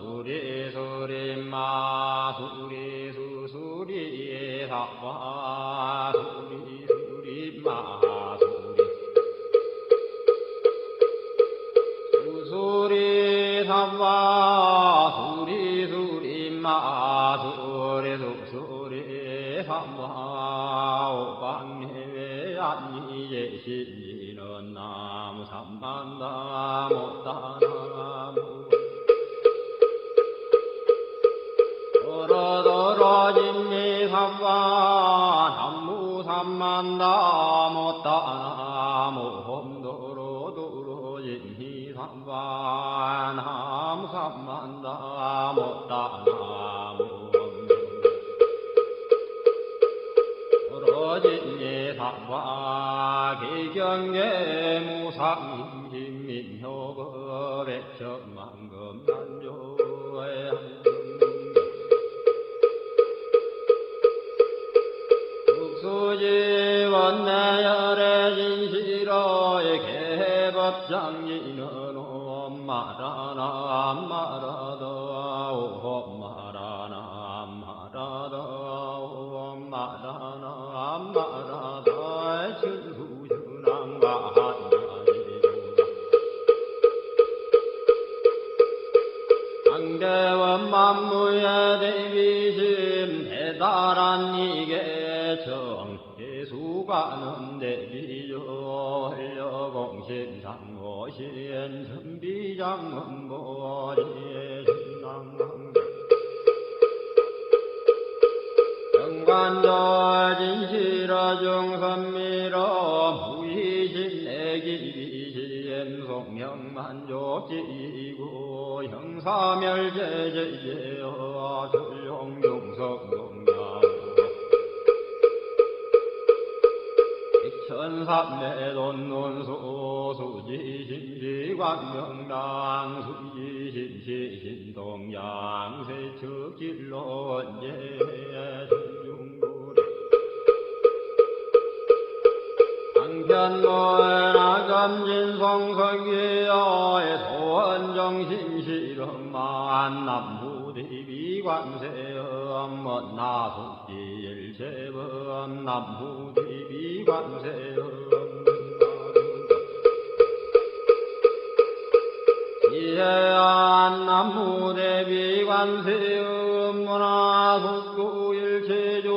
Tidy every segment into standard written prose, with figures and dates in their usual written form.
수리 수리마 수리 수수리 사와 수리 수리마 수리 수리 사와 수리 수리마 수리 수수리 사와 오방해외 아니 예시는 나무 삼만다 못다나무 도로도로 진미삼와 남무 삼만다 못다나무 홈도로도로 진미삼와 남무 삼만다 못다나무 도로 진미삼와 기경계 무상인민효거 백천만금 난조에 수지원내열의 진시로의 개법장인은 엄마라나 엄마라다 엄마라나 엄마라다 엄마라나 엄마라다 천수준왕과 한계원 만무의 대비심 대단한 이계 정계수가는 대비요 활려공심상고신 선비장문보리 신랑왕 정관조 진실어 중선미러 무의신내기비심 송명만족지고 형사멸제제제여 출용용석동양 천삼매돈논수 수지심시광명당 수지심시신동양 세척질론제 중구리 한편노나감진성성기여의 소원정신실험만 남부대비관세음 먼나속지일체범 남부대비관세음 이해안 남부대비관세음 문화속구일체종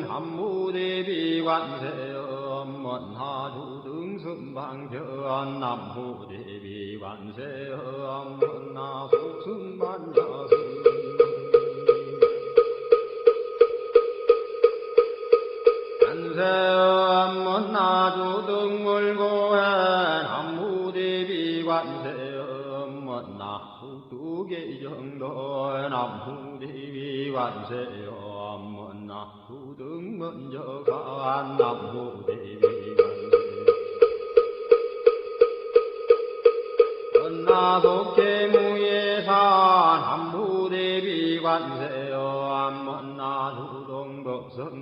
남부대비관세음 먼하주등승방전 남부대비관세음 먼나속승반야승 관세음 먼나주등물고해 남부대비관세음 먼나후두계정도 남부대비관세음 먼나후등먼저간 남부대비관세 먼나속계무예산 남부대비관세음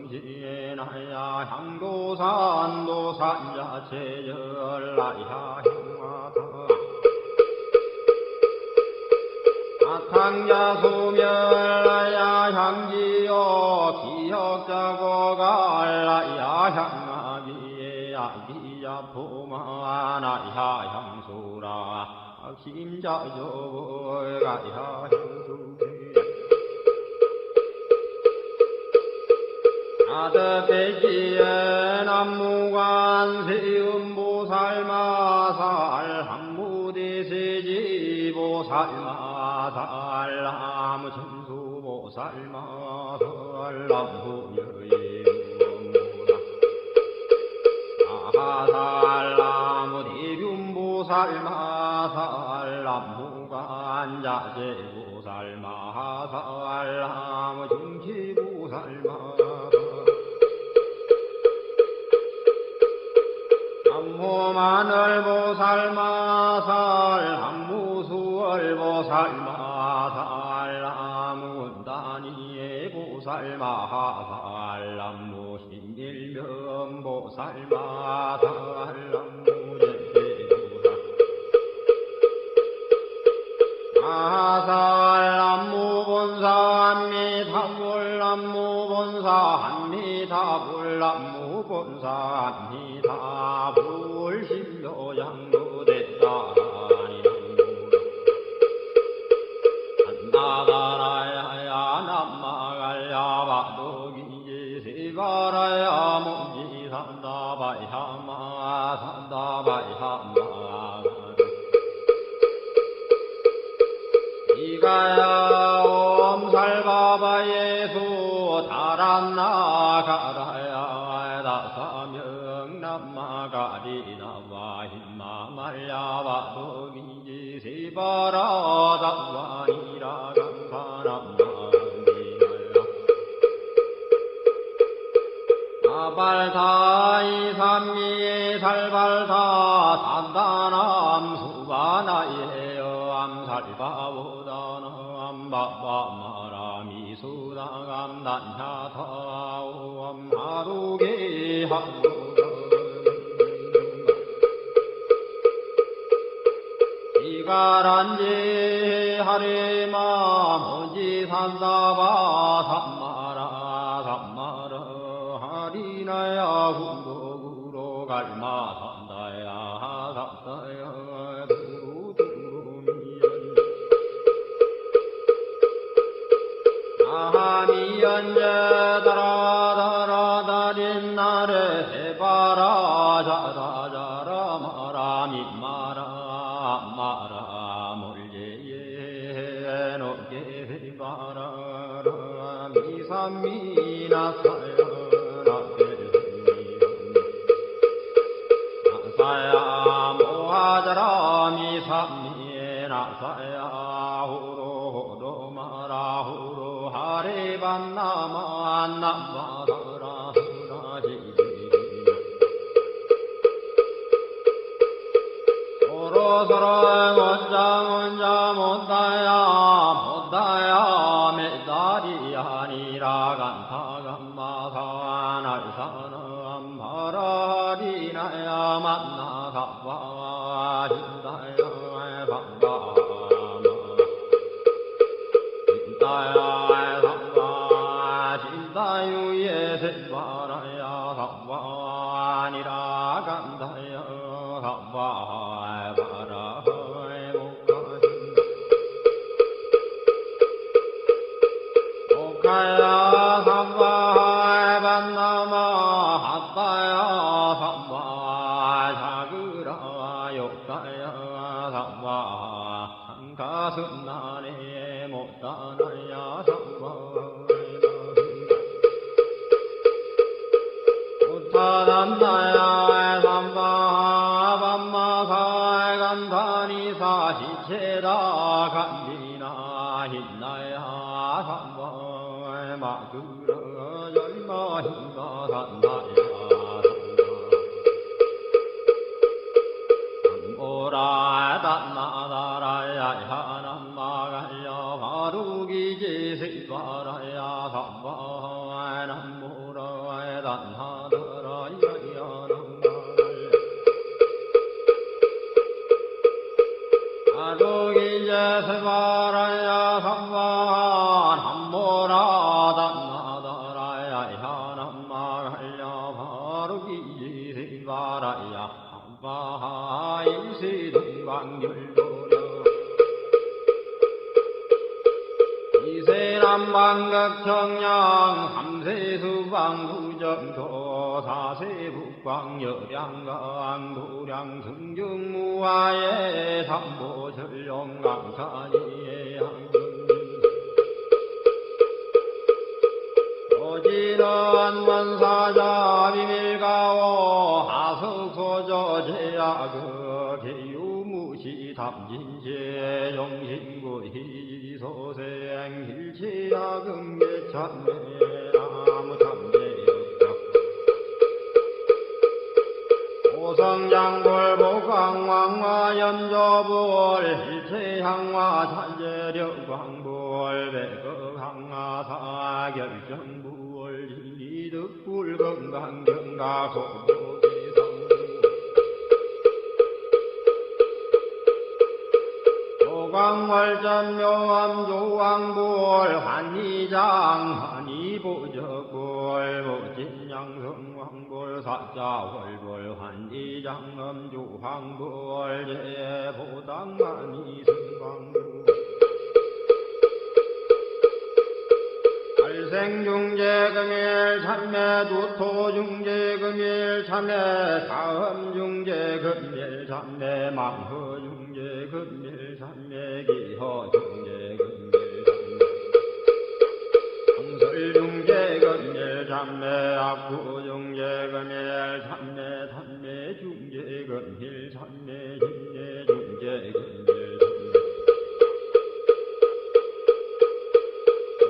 먼나주동덕성시나야 향도산도산자체절라야 향화다 아탕자소멸라야 향지요 기역자고갈라야 향아기야 기야포마나야 향수라 힘자조가야 향수라 아드배지에 남무관세음보살마살 한무대세지보살마살 남천수보살마살 남부여인보살 아살 나무대균보살마살 남무관자재보살마살 남중치보살마살 남무마늘보살마살 남무수월보살마살 남무은다니예보살마살 남무신일면보살마살 남무예대보살 남무본사합니다. 불남무본사합니다. 불신도양무대다니 나다라야 남마갈야 바도기지시바라야 몽지산다바야마 산다바야마 이가야 엄살바바예수 다란나가라야 다사명남마가리나와 힘마말야바도기지시바라다와니라 아발타이삼미에 살발타 산다남 수바나예여 암살바보다나 암바바마라미 수다감 난야타오 암하루게 하루가 이가란지 하리마 먼지 산다바 삼마라 삼마라 하리나야 군도구로 갈마 산다야 산다야 두루두루미연 아하미연제 다라다라다린나레 해바라 자라자라 마라미마라 마라 몰제예 노게바라라 미삼미나사야 나사야 모하자라 미삼미나사야 후로호로 마라 후로 하리반나마 남바다라 후라지지 서로서로 원자 못다야 못다야 메다리 아니라 간타간마사 날사는 바라리나야 만나가와 진다야 반가마 진다야 상가 진다유예 세바라야 상바니라 간다야 상바 가야 삼바 반나마 핫바야 삼바 자그라 욕가야 삼바 한가슴나네 못다나야 삼바 못하단나야 삼바 반마사 간다니사 시체다 간디나 hin나야 삼바 마그라 열마 힘마 산다야 삼보라 단나다라야 하남마갈야 바루기지시바라야 삼바 남무라 단하다라야 야남마갈야 바루기지시바라야 삼바 남무라 바루기지시바라야 한바하임시동방열도려 이세남방극청량 삼세수방구정도 사세북광여량강 도량승중무하에 삼보전령강산이에 오지는 원사자 비밀가오 하석소저 제야그 개유무시 담진제 영신구 희소생 일치야금계찬매 아무참제역적 오성장골 복광왕화 염조볼 일체향화 산재력광볼 백극항화 사결정부월 이득불 건강경가 고보기성 조광월전 묘암 조왕볼 환희장 환희보적볼 모진양성왕볼 사자월볼 환희장 엄조황볼 제보당 환희승왕볼 발생중재금일 참매두토중재금일 참매 다음중재금일 참매 망허중재금일 참매 기허중재금일 참매 상설중재금일 참매 악구중재금일 참매 탄매중재금일 참매 진례중재금일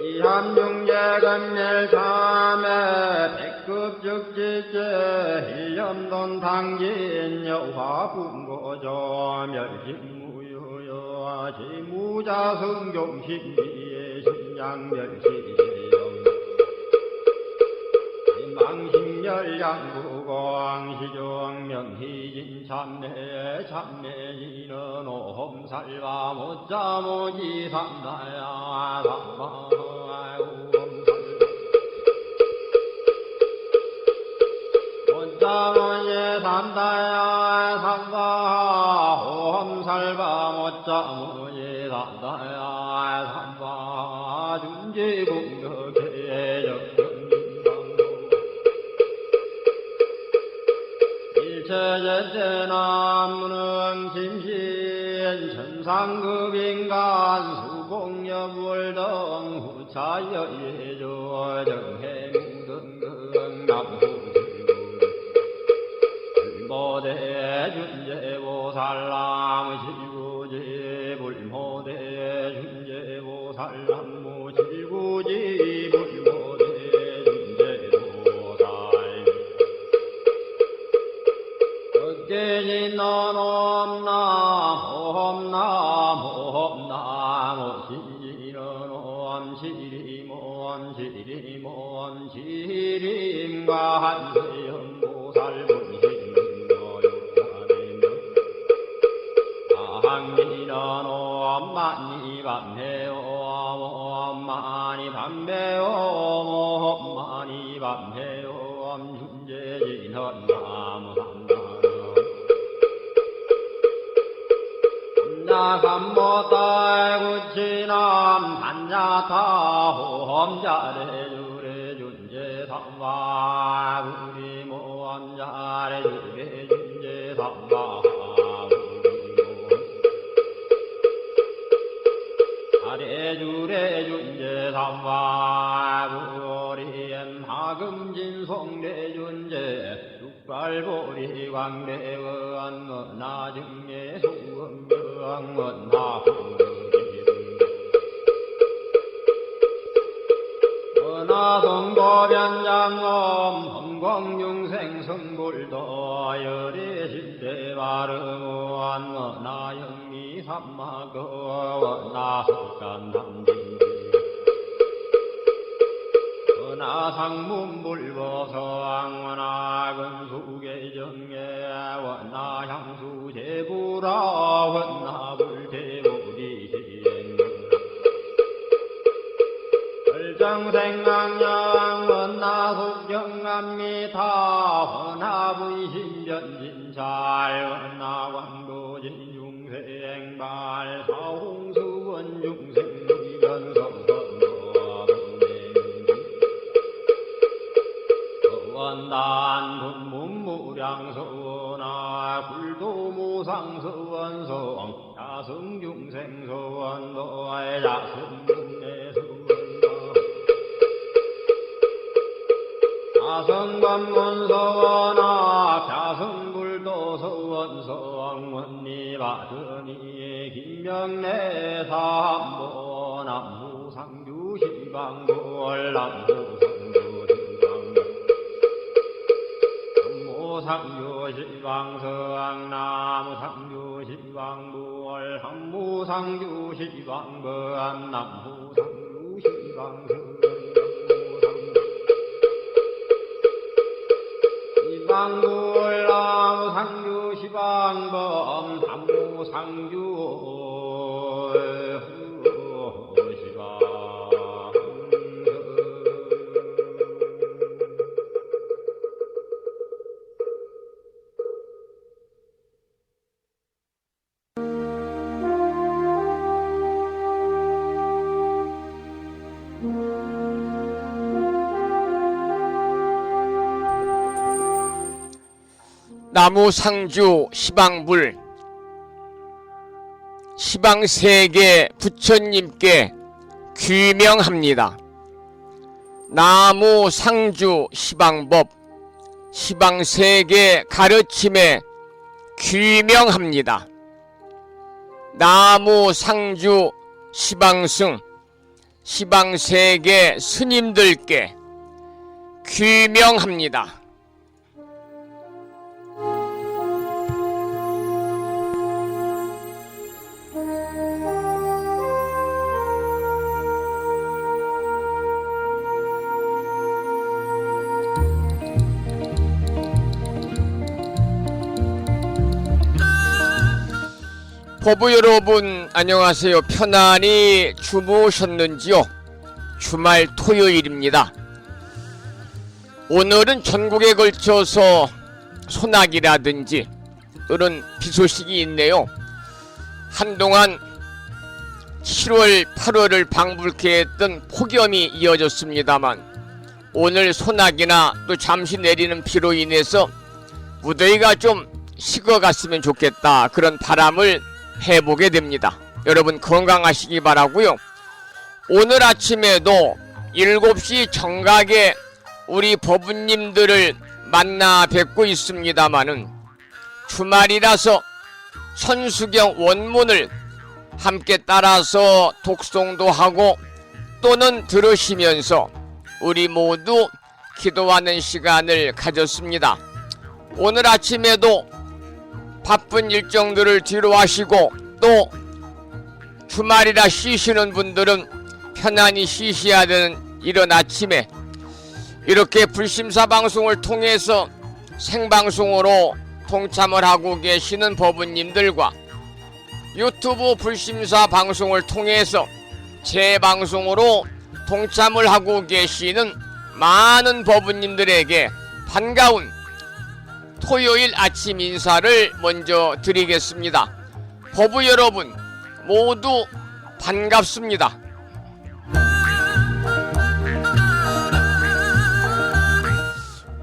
이함중재금일 참매 백급적지제 일염돈 당진 여화분고조 멸진무효여 지무자성종신비의 신양멸시제영 망신열양구광시종 명희진 참매 참매진은 오험살바 못자모지 삼다야 삼바 못자모지 삼다야 삼바 오험살바 못자모지 삼다야 삼바 준지공덕해 일체제제나무는 심신 천상급인간 수공여불등 후차여예조 정해무등등 남후지구 불모대 준제보살람 실구지 불모대 준제보살람 실구지 불모대 깨진넌 옴나옴나옴나무 시리는 옴시리몬 시림과 한세연보살 분신거육사되며 아항리는 옴만이 밤해옴 옴만이 밤해옴 옴만이 밤해옴 준재진은 나무산다 삼모딸구치남 반야타 홈자레주레 준제삼바 우리모함자레주레 준제삼바 아레주레 준제삼바 우리엔 하금진송레 준제 육발보리 광대원 나중에 수원병원 나성도변장엄 험광중생 성불도 여리신대바르무한 나영미 삼마거 나석간담진 나상문불보성 원나근수계정에 원나향수제부라 원나불제부리시행 정생강양 원나속정암미타 원나부이신변진찰 원나광도진 중생발 사홍수원 중생의견성선도 원단 분문무량서원아 굴도무상서원성 자성중생서원도의 자성중내서원 자성반문서원아 자성불도서원성원리바드니 김명래삼보 남무상주시방골 남무상주시방골 남무상주시방성 나무상주시방골 한무상주시방건 남무상주시방성 시방불나무 상주 시방범 삼무 상주 나무 상주 시방불 시방세계 부처님께 귀명합니다. 나무 상주 시방법 시방세계 가르침에 귀명합니다. 나무 상주 시방승 시방세계 스님들께 귀명합니다. 법부 여러분 안녕하세요. 편안히 주무셨는지요? 주말 토요일입니다. 오늘은 전국에 걸쳐서 소나기라든지 이런 비 소식이 있네요. 한동안 7월 8월을 방불케 했던 폭염이 이어졌습니다만 오늘 소나기나 또 잠시 내리는 비로 인해서 무더위가 좀 식어갔으면 좋겠다, 그런 바람을 해보게 됩니다. 여러분 건강하시기 바라고요. 오늘 아침에도 7시 정각에 우리 법부님들을 만나 뵙고 있습니다마는 주말이라서 천수경 원문을 함께 따라서 독송도 하고 또는 들으시면서 우리 모두 기도하는 시간을 가졌습니다. 오늘 아침에도 바쁜 일정들을 뒤로 하시고 또 주말이라 쉬시는 분들은 편안히 쉬셔야 되는 이런 아침에 이렇게 불심사 방송을 통해서 생방송으로 동참을 하고 계시는 법부님들과 유튜브 불심사 방송을 통해서 재방송으로 동참을 하고 계시는 많은 법부님들에게 반가운 토요일 아침 인사를 먼저 드리겠습니다. 법부 여러분 모두 반갑습니다.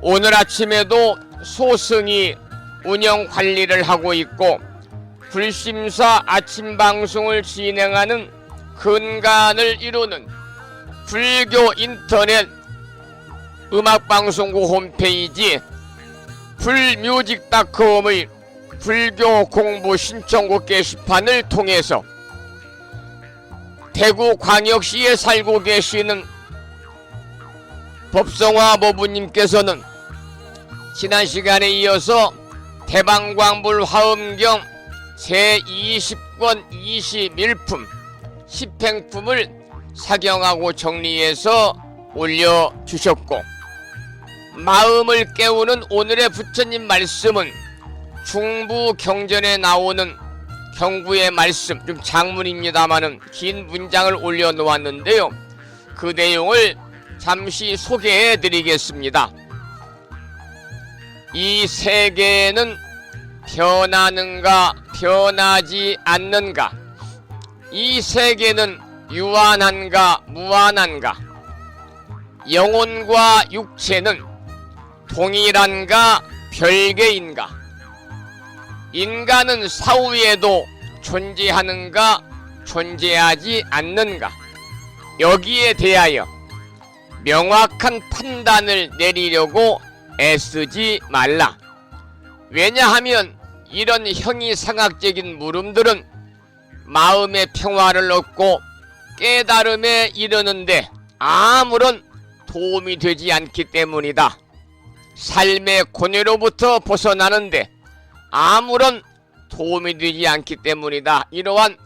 오늘 아침에도 소승이 운영 관리를 하고 있고 불심사 아침 방송을 진행하는 근간을 이루는 불교 인터넷 음악방송국 홈페이지 불뮤직닷컴의 불교 공부 신청곡 게시판을 통해서 대구광역시에 살고 계시는 법성화 법부님께서는 지난 시간에 이어서 대방광불 화엄경 제20권 21품 10행품을 사경하고 정리해서 올려주셨고, 마음을 깨우는 오늘의 부처님 말씀은 중부경전에 나오는 경구의 말씀, 좀 장문입니다마는 긴 문장을 올려놓았는데요. 그 내용을 잠시 소개해 드리겠습니다. 이 세계는 변하는가 변하지 않는가, 이 세계는 유한한가 무한한가, 영혼과 육체는 동일한가 별개인가, 인간은 사후에도 존재하는가 존재하지 않는가, 여기에 대하여 명확한 판단을 내리려고 애쓰지 말라. 왜냐하면 이런 형이상학적인 물음들은 마음의 평화를 얻고 깨달음에 이르는데 아무런 도움이 되지 않기 때문이다. 삶의 고뇌로부터 벗어나는데 아무런 도움이 되지 않기 때문이다. 이러한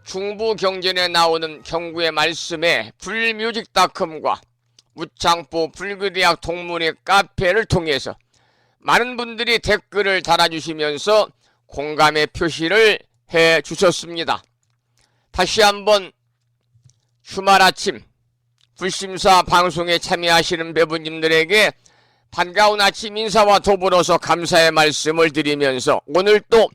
중부경전에 나오는 경구의 말씀에 불뮤직닷컴과 무창포 불교대학 동문회 카페를 통해서 많은 분들이 댓글을 달아주시면서 공감의 표시를 해주셨습니다. 다시 한번 주말 아침 불심사 방송에 참여하시는 배부님들에게 반가운 아침 인사와 더불어서 감사의 말씀을 드리면서 오늘 또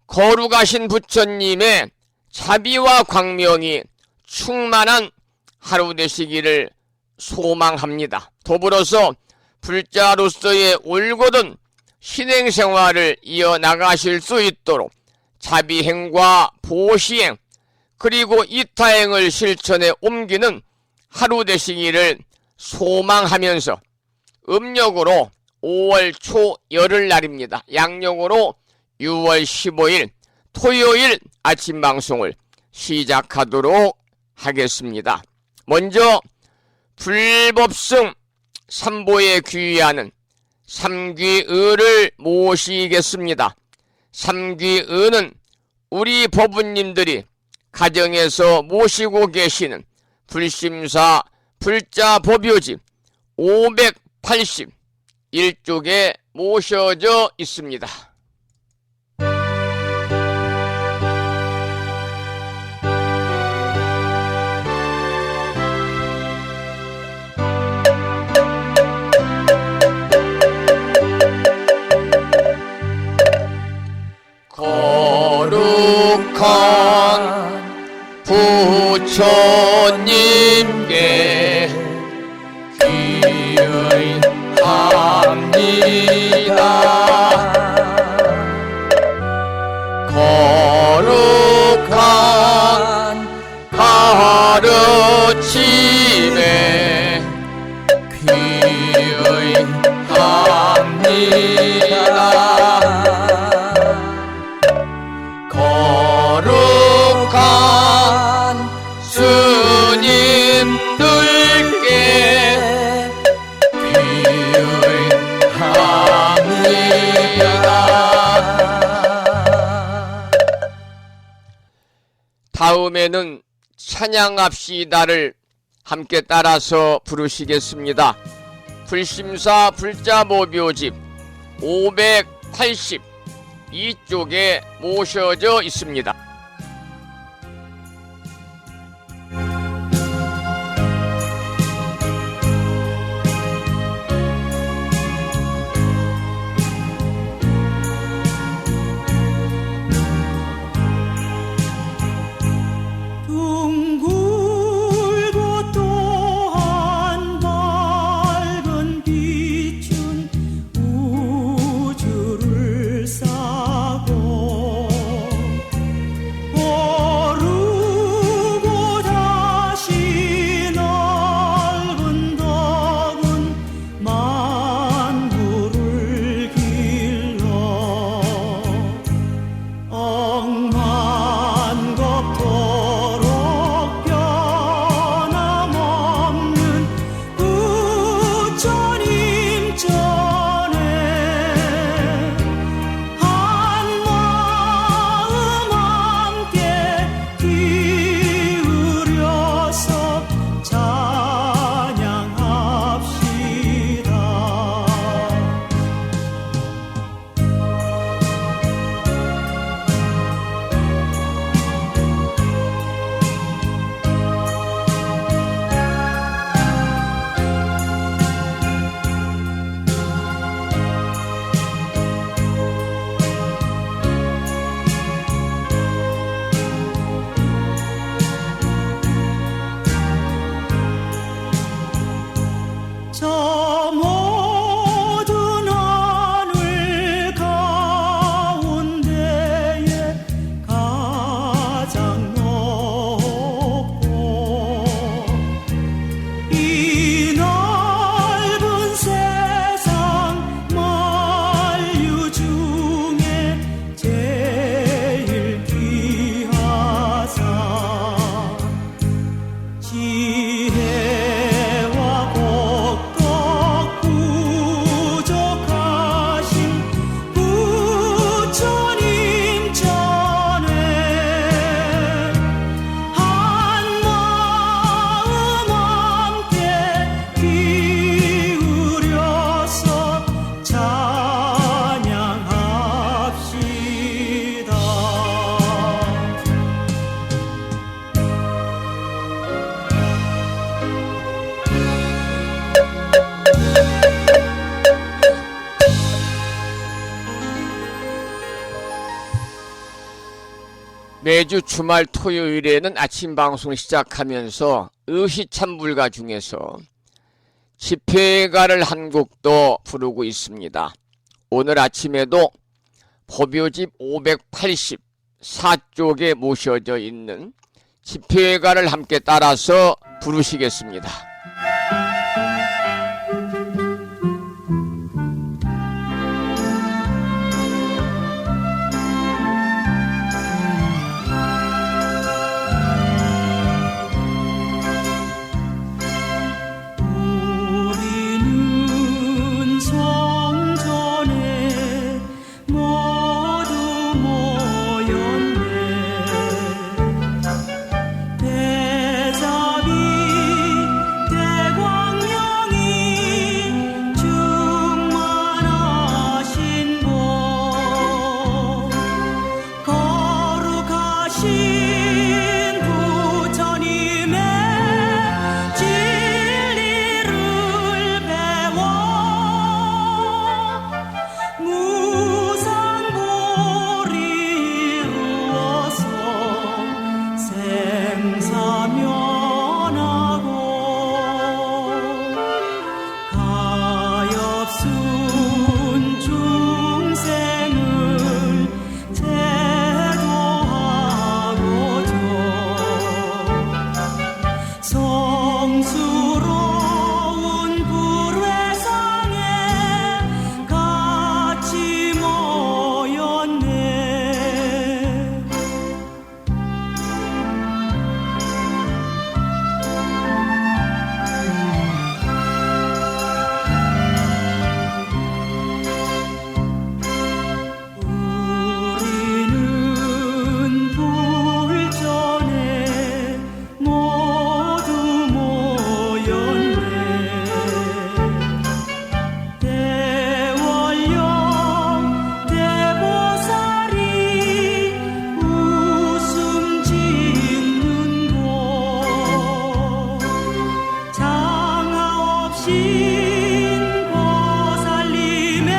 거룩하신 부처님의 자비와 광명이 충만한 하루 되시기를 소망합니다. 더불어서 불자로서의 올곧은 신행생활을 이어나가실 수 있도록 자비행과 보시행 그리고 이타행을 실천에 옮기는 하루 되시기를 소망하면서 음력으로 5월 초 열흘날입니다. 양력으로 6월 15일 토요일 아침 방송을 시작하도록 하겠습니다. 먼저 불법승 삼보에 귀의하는 삼귀의를 모시겠습니다. 삼귀의는 우리 법부님들이 가정에서 모시고 계시는 불심사 불자 법요집 581쪽에 모셔져 있습니다. 거룩한 부처님께 귀의합니다. 거룩한 가르침에 귀의합니다. 거룩한 스님들께 귀의합니다. 다음에는 찬양합시다를 함께 따라서 부르시겠습니다. 불심사 불자모묘집 582쪽에 모셔져 있습니다. 둥글고 또한 밝은 빛은 우주를 싸고 오르고 다시 넓은 덕은 만물을 길러 억만겁도록 변함없는 부처님 전에 한마음 함께 기울여서 찬양합시다. 저 모든 하늘 가운데에 가장 높고 이 넓은 세상 만유 중에 제일 귀하사 지혜와 복덕 부족하신 부처님 전에 한마음 함께 기울여서 찬양합시다. 매주 주말 토요일에는 아침 방송을 시작하면서 의시참불가 중에서 집회가를 한 곡도 부르고 있습니다. 오늘 아침에도 법요집 584쪽에 모셔져 있는 집회가를 함께 따라서 부르시겠습니다. 우리는 성전에 모두 모였네. 대자비 대광명이 충만하신 곳, 거룩하신 부처님의 진리를 배워 무상불이 이루어서 생사면하고 가엾은 중생을 제도하고자 성스러운 불회상에 같이 모였네. 우리는 불전에 모두 모였네. 대원령 대보살이 웃음 짓는 곳, 장하 없인 보살님의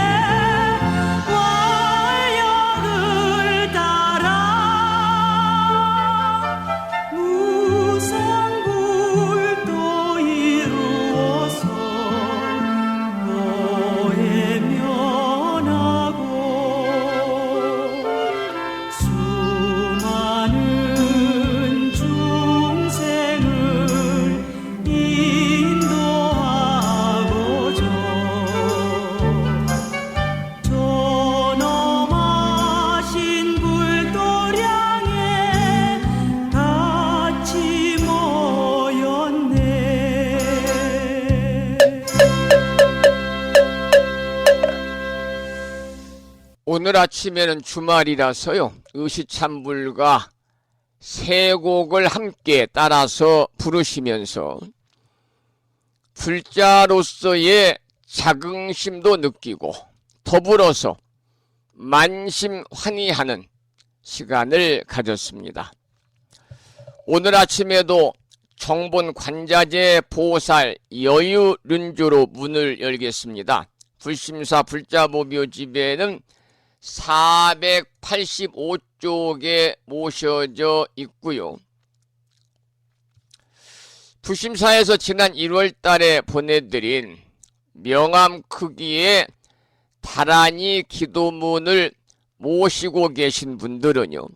활력을 따라 무상불도 이루어서 보혜면하고 수많은 중생을 인도하고자 존엄하신 불도량에 같이 모였네. 오늘 아침에는 주말이라서요, 의시찬불과 세 곡을 함께 따라서 부르시면서 불자로서의 자긍심도 느끼고 더불어서 만심환의하는 시간을 가졌습니다. 오늘 아침에도 정본 관자재 보살 여유륜주로 문을 열겠습니다. 불심사 불자보묘집에는 485쪽에 모셔져 있고요. 불심사에서 지난 1월 달에 보내드린 명암 크기의 다란이 기도문을 모시고 계신 분들은요,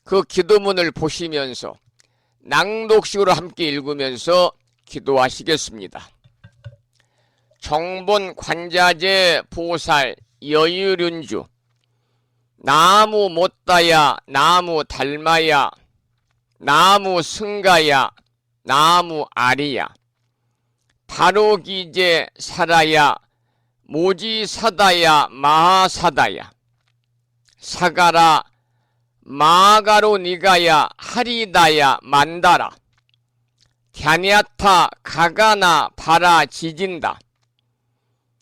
그 기도문을 보시면서 낭독식으로 함께 읽으면서 기도하시겠습니다. 정본 관자재 보살 여유륜주, 나무 못다야, 나무 달마야, 나무 승가야, 나무 아리야, 바로기제 사라야, 모지사다야, 마하사다야, 사가라, 마가로 니가야, 하리다야, 만다라, 갸냐타 가가나 바라 지진다,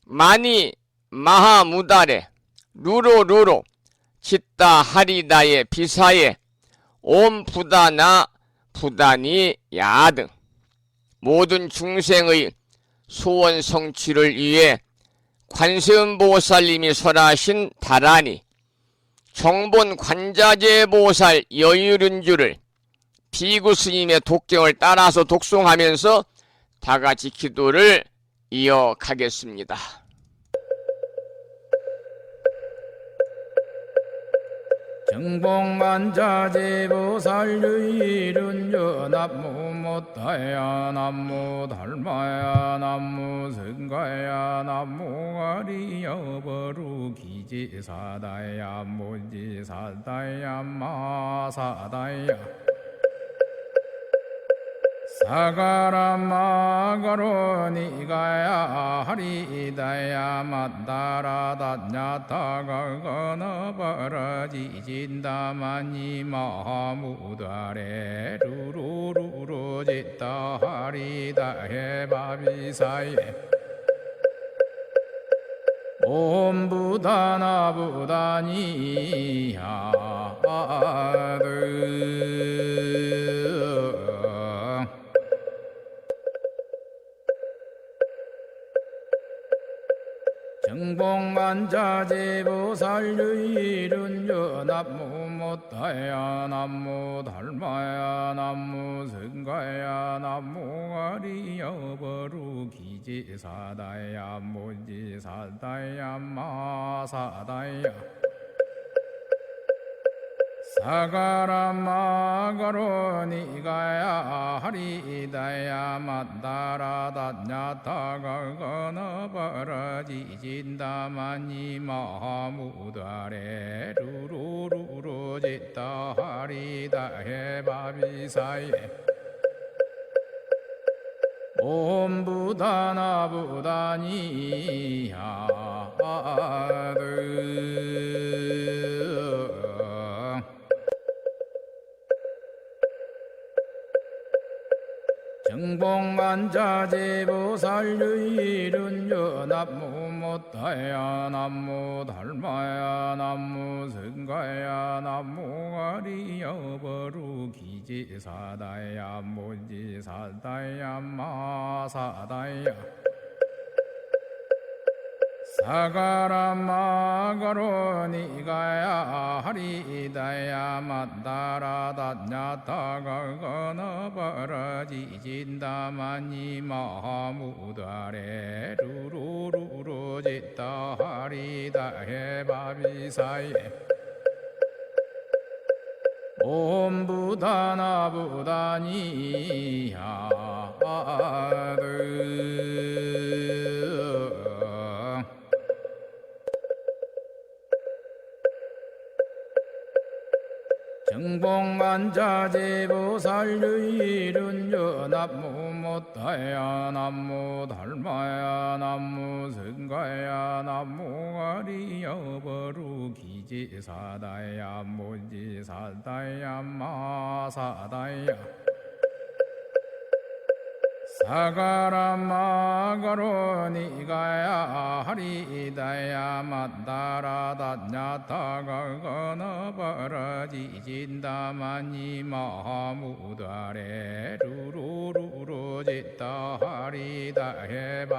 마니 마하무다레, 루로루로, 짓다 하리다의 비사에, 옴 부다나 부다니 야 등 모든 중생의 소원 성취를 위해 관세음보살님이 설하신 다란이 정본 관자재 보살 여유륜주를 비구 스님의 독경을 따라서 독송하면서 다같이 기도를 이어가겠습니다. 정복만자제보살유일은여 남무 못다야 남무 달마야 남무 성가야 남무 아리여버루 기지사다야 무지사다야 마사다야 사가라마가로니가야 하리다야 만다라다냐타가거나바라지진다마니 마무다레 루루루루지다 하리다해바비사예 옴부다나부다니야드 정복만자제보살유일은여 남무 못다야 남무 달마야 남무 성가야 남무 아리여버루 기지사다야 무지사다야 마사다야 사가라마가로니가야 하리다야 만다라다냐타가거나바라지진다마니 마무다레 루루루루지다 하리다해바비사예 옴부다나부다니야드 정복만자제보살유일은여 남무 못다야 남무 달마야 남무 성가야 남무 아리여버루 기지사다야 무지사다야 마사다야 사가라마가로니가야 하리다야 만다라다냐타가거나바라지진다마니 마무다레 루루루루지다 하리다해바비사예 옴부다나부다니야드 정복만자제보살유일은여 남무 못다야 남무 달마야 남무 성가야 남무 아리여버루 기지사다야 무지사다야 마사다야 사가라마가로니가야 하리다야 만다라다냐타가거나바라지진다마니 마무다레 루루루루지다 하리다해바비사예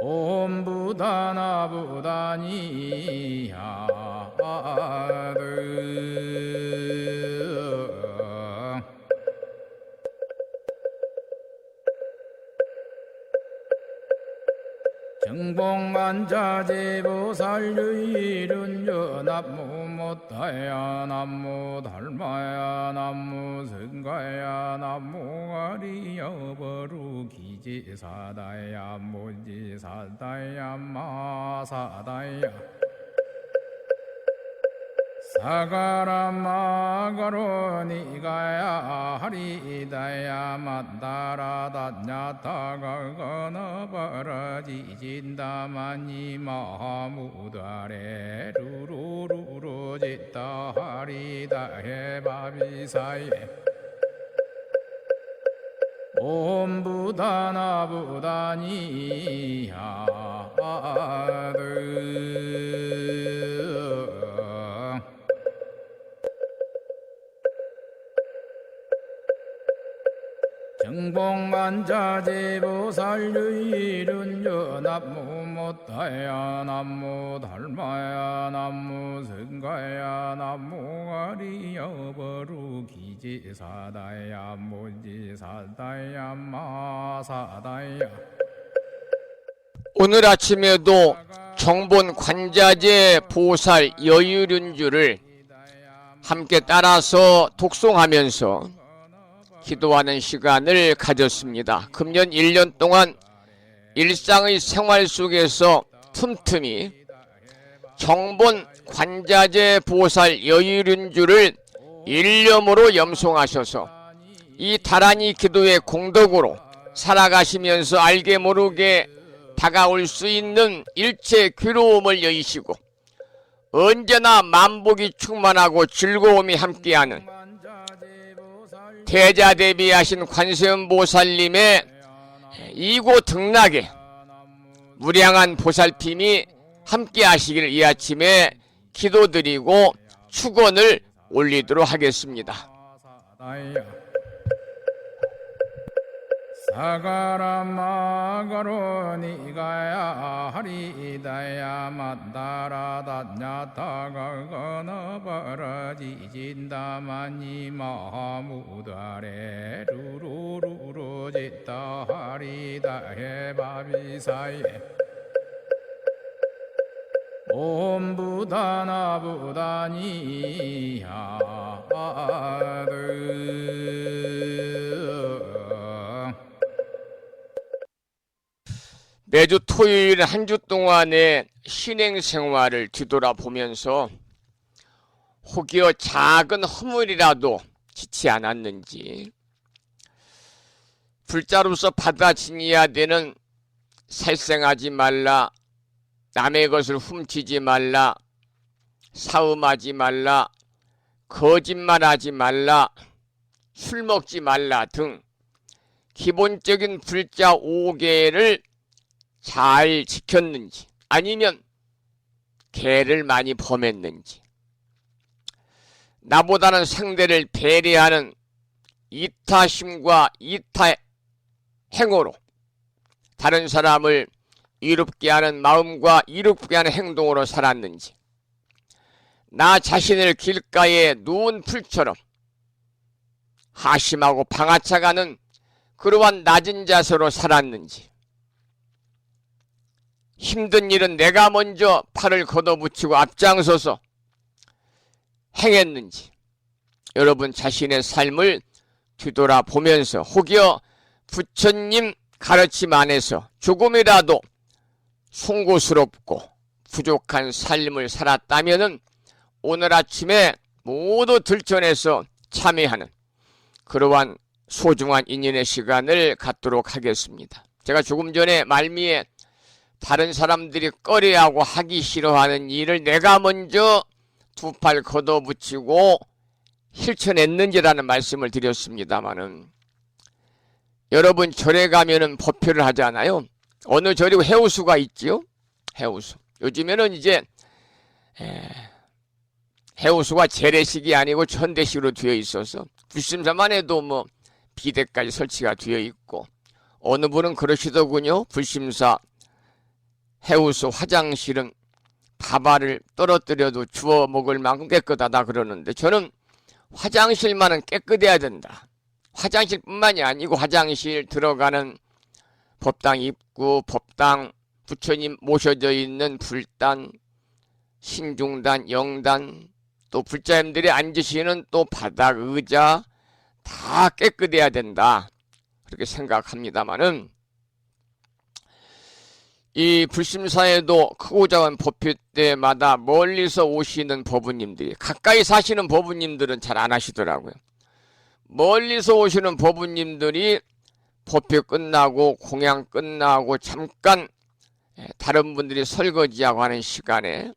옴부다나부다니야드 정복만자제보살유일은여 남무 못다야 남무 달마야 남무 성가야 남무 아리여버루 기지사다야 무지사다야 마사다야 사가라마가로니가야 하리다야 만다라다냐타가거나바라지진다마니 마무다레 루루루루지다 하리다해바비사예 옴부다나부다니야드 정복만자제보살유일은여 남무 못다야 남무 달마야 남무 성가야 남무 아리여버루 기지사다야 무지사다야 마사다야 오늘 아침에도 정본 관자재 보살 여유륜주를 함께 따라서 독송하면서 기도하는 시간을 가졌습니다. 금년 1년 동안 일상의 생활 속에서 틈틈이 정본 관자재 보살 여유륜주를 일념으로 염송하셔서 이 다란이 기도의 공덕으로 살아가시면서 알게 모르게 다가올 수 있는 일체 괴로움을 여의시고 언제나 만복이 충만하고 즐거움이 함께하는 대자대비하신 관세음보살님의 이고 등락에 무량한 보살핌이 함께하시기를 이 아침에 기도드리고 축원을 올리도록 하겠습니다. 사가라마가로니가야 하리다야 마다라다냐타가가나바라지진다마니 마하무다레 루루루루지타 하리다해바비사예 옴부다나부다니야드. 매주 토요일 한 주 동안의 신행 생활을 뒤돌아보면서 혹여 작은 허물이라도 지치 않았는지, 불자로서 받아 지녀야 되는 살생하지 말라, 남의 것을 훔치지 말라, 사음하지 말라, 거짓말하지 말라, 술 먹지 말라 등 기본적인 불자 5개를 잘 지켰는지, 아니면 개를 많이 범했는지, 나보다는 상대를 배려하는 이타심과 이타행으로 다른 사람을 이롭게 하는 마음과 이롭게 하는 행동으로 살았는지, 나 자신을 길가에 누운 풀처럼 하심하고 방아차가는 그러한 낮은 자세로 살았는지, 힘든 일은 내가 먼저 팔을 걷어붙이고 앞장서서 행했는지, 여러분 자신의 삶을 뒤돌아보면서 혹여 부처님 가르침 안에서 조금이라도 송구스럽고 부족한 삶을 살았다면 오늘 아침에 모두 들춰내서 참여하는 그러한 소중한 인연의 시간을 갖도록 하겠습니다. 제가 조금 전에 말미에 다른 사람들이 꺼려하고 하기 싫어하는 일을 내가 먼저 두 팔 걷어붙이고 실천했는지라는 말씀을 드렸습니다마는, 여러분 절에 가면은 법회를 하잖아요. 어느 절이 해우수가 있지요? 해우수. 요즘에는 이제 해우수가 재래식이 아니고 현대식으로 되어 있어서 불심사만 해도 뭐 비대까지 설치가 되어 있고, 어느 분은 그러시더군요. 불심사 해우수 화장실은 밥알을 떨어뜨려도 주워 먹을 만큼 깨끗하다 그러는데, 저는 화장실만은 깨끗해야 된다. 화장실뿐만이 아니고 화장실 들어가는 법당 입구, 법당 부처님 모셔져 있는 불단, 신중단, 영단, 또 불자님들이 앉으시는 또 바닥, 의자 다 깨끗해야 된다, 그렇게 생각합니다마는, 이 불심사에도 크고 작은 법회 때마다 멀리서 오시는 법부님들이, 가까이 사시는 법부님들은 잘 안 하시더라고요. 멀리서 오시는 법부님들이 법회 끝나고 공양 끝나고 잠깐 다른 분들이 설거지하고 하는 시간에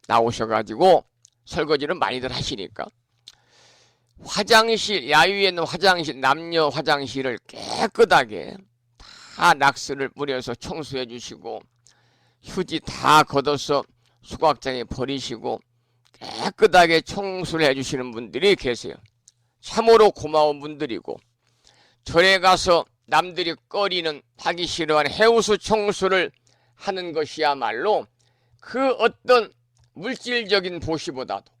나오셔가지고 설거지를 많이들 하시니까 화장실, 야유에 있는 화장실, 남녀 화장실을 깨끗하게 다 낙스를 뿌려서 청소해 주시고, 휴지 다 걷어서 소각장에 버리시고 깨끗하게 청소를 해 주시는 분들이 계세요. 참으로 고마운 분들이고, 절에 가서 남들이 꺼리는, 하기 싫어하는 해우수 청소를 하는 것이야말로 그 어떤 물질적인 보시보다도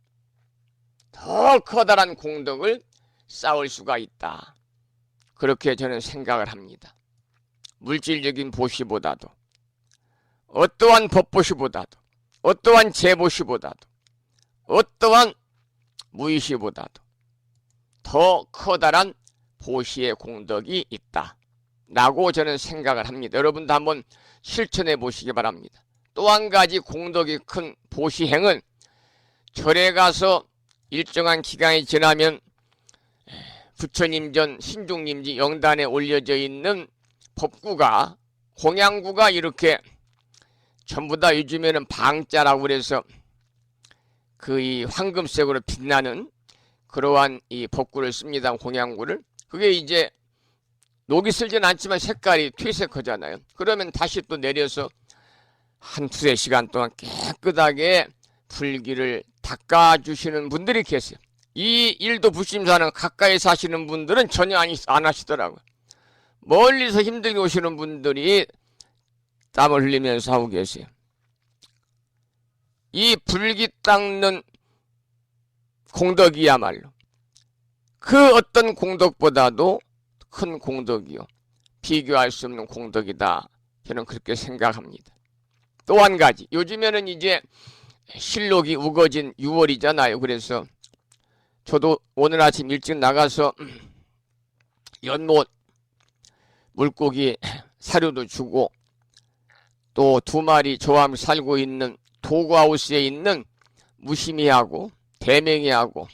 더 커다란 공덕을 쌓을 수가 있다, 그렇게 저는 생각을 합니다. 물질적인 보시보다도 어떠한 법보시보다도, 어떠한 제보시보다도, 어떠한 무의시보다도 더 커다란 보시의 공덕이 있다 라고 저는 생각을 합니다. 여러분도 한번 실천해 보시기 바랍니다. 또 한 가지 공덕이 큰 보시행은 절에 가서 일정한 기간이 지나면 부처님전 신중림지 영단에 올려져 있는 법구가, 공양구가 이렇게 전부 다 요즘에는 방자라고 그래서 그 이 황금색으로 빛나는 그러한 이 법구를 씁니다. 공양구를. 그게 이제 녹이 슬진 않지만 색깔이 퇴색하잖아요. 그러면 다시 또 내려서 한 두세 시간 동안 깨끗하게 불기를 닦아주시는 분들이 계세요. 이 일도 부심사는 가까이 사시는 분들은 전혀 안 하시더라고요. 멀리서 힘들게 오시는 분들이 땀을 흘리면서 하고 계세요. 이 불기 닦는 공덕이야말로 그 어떤 공덕보다도 큰 공덕이요, 비교할 수 없는 공덕이다. 저는 그렇게 생각합니다. 또 한 가지, 요즘에는 이제 실록이 우거진 6월이잖아요. 그래서 저도 오늘 아침 일찍 나가서 연못 물고기 사료도 주고, 또 2마리 저와 함께 살고 있는 도구하우스에 있는 무심이하고 대맹이하고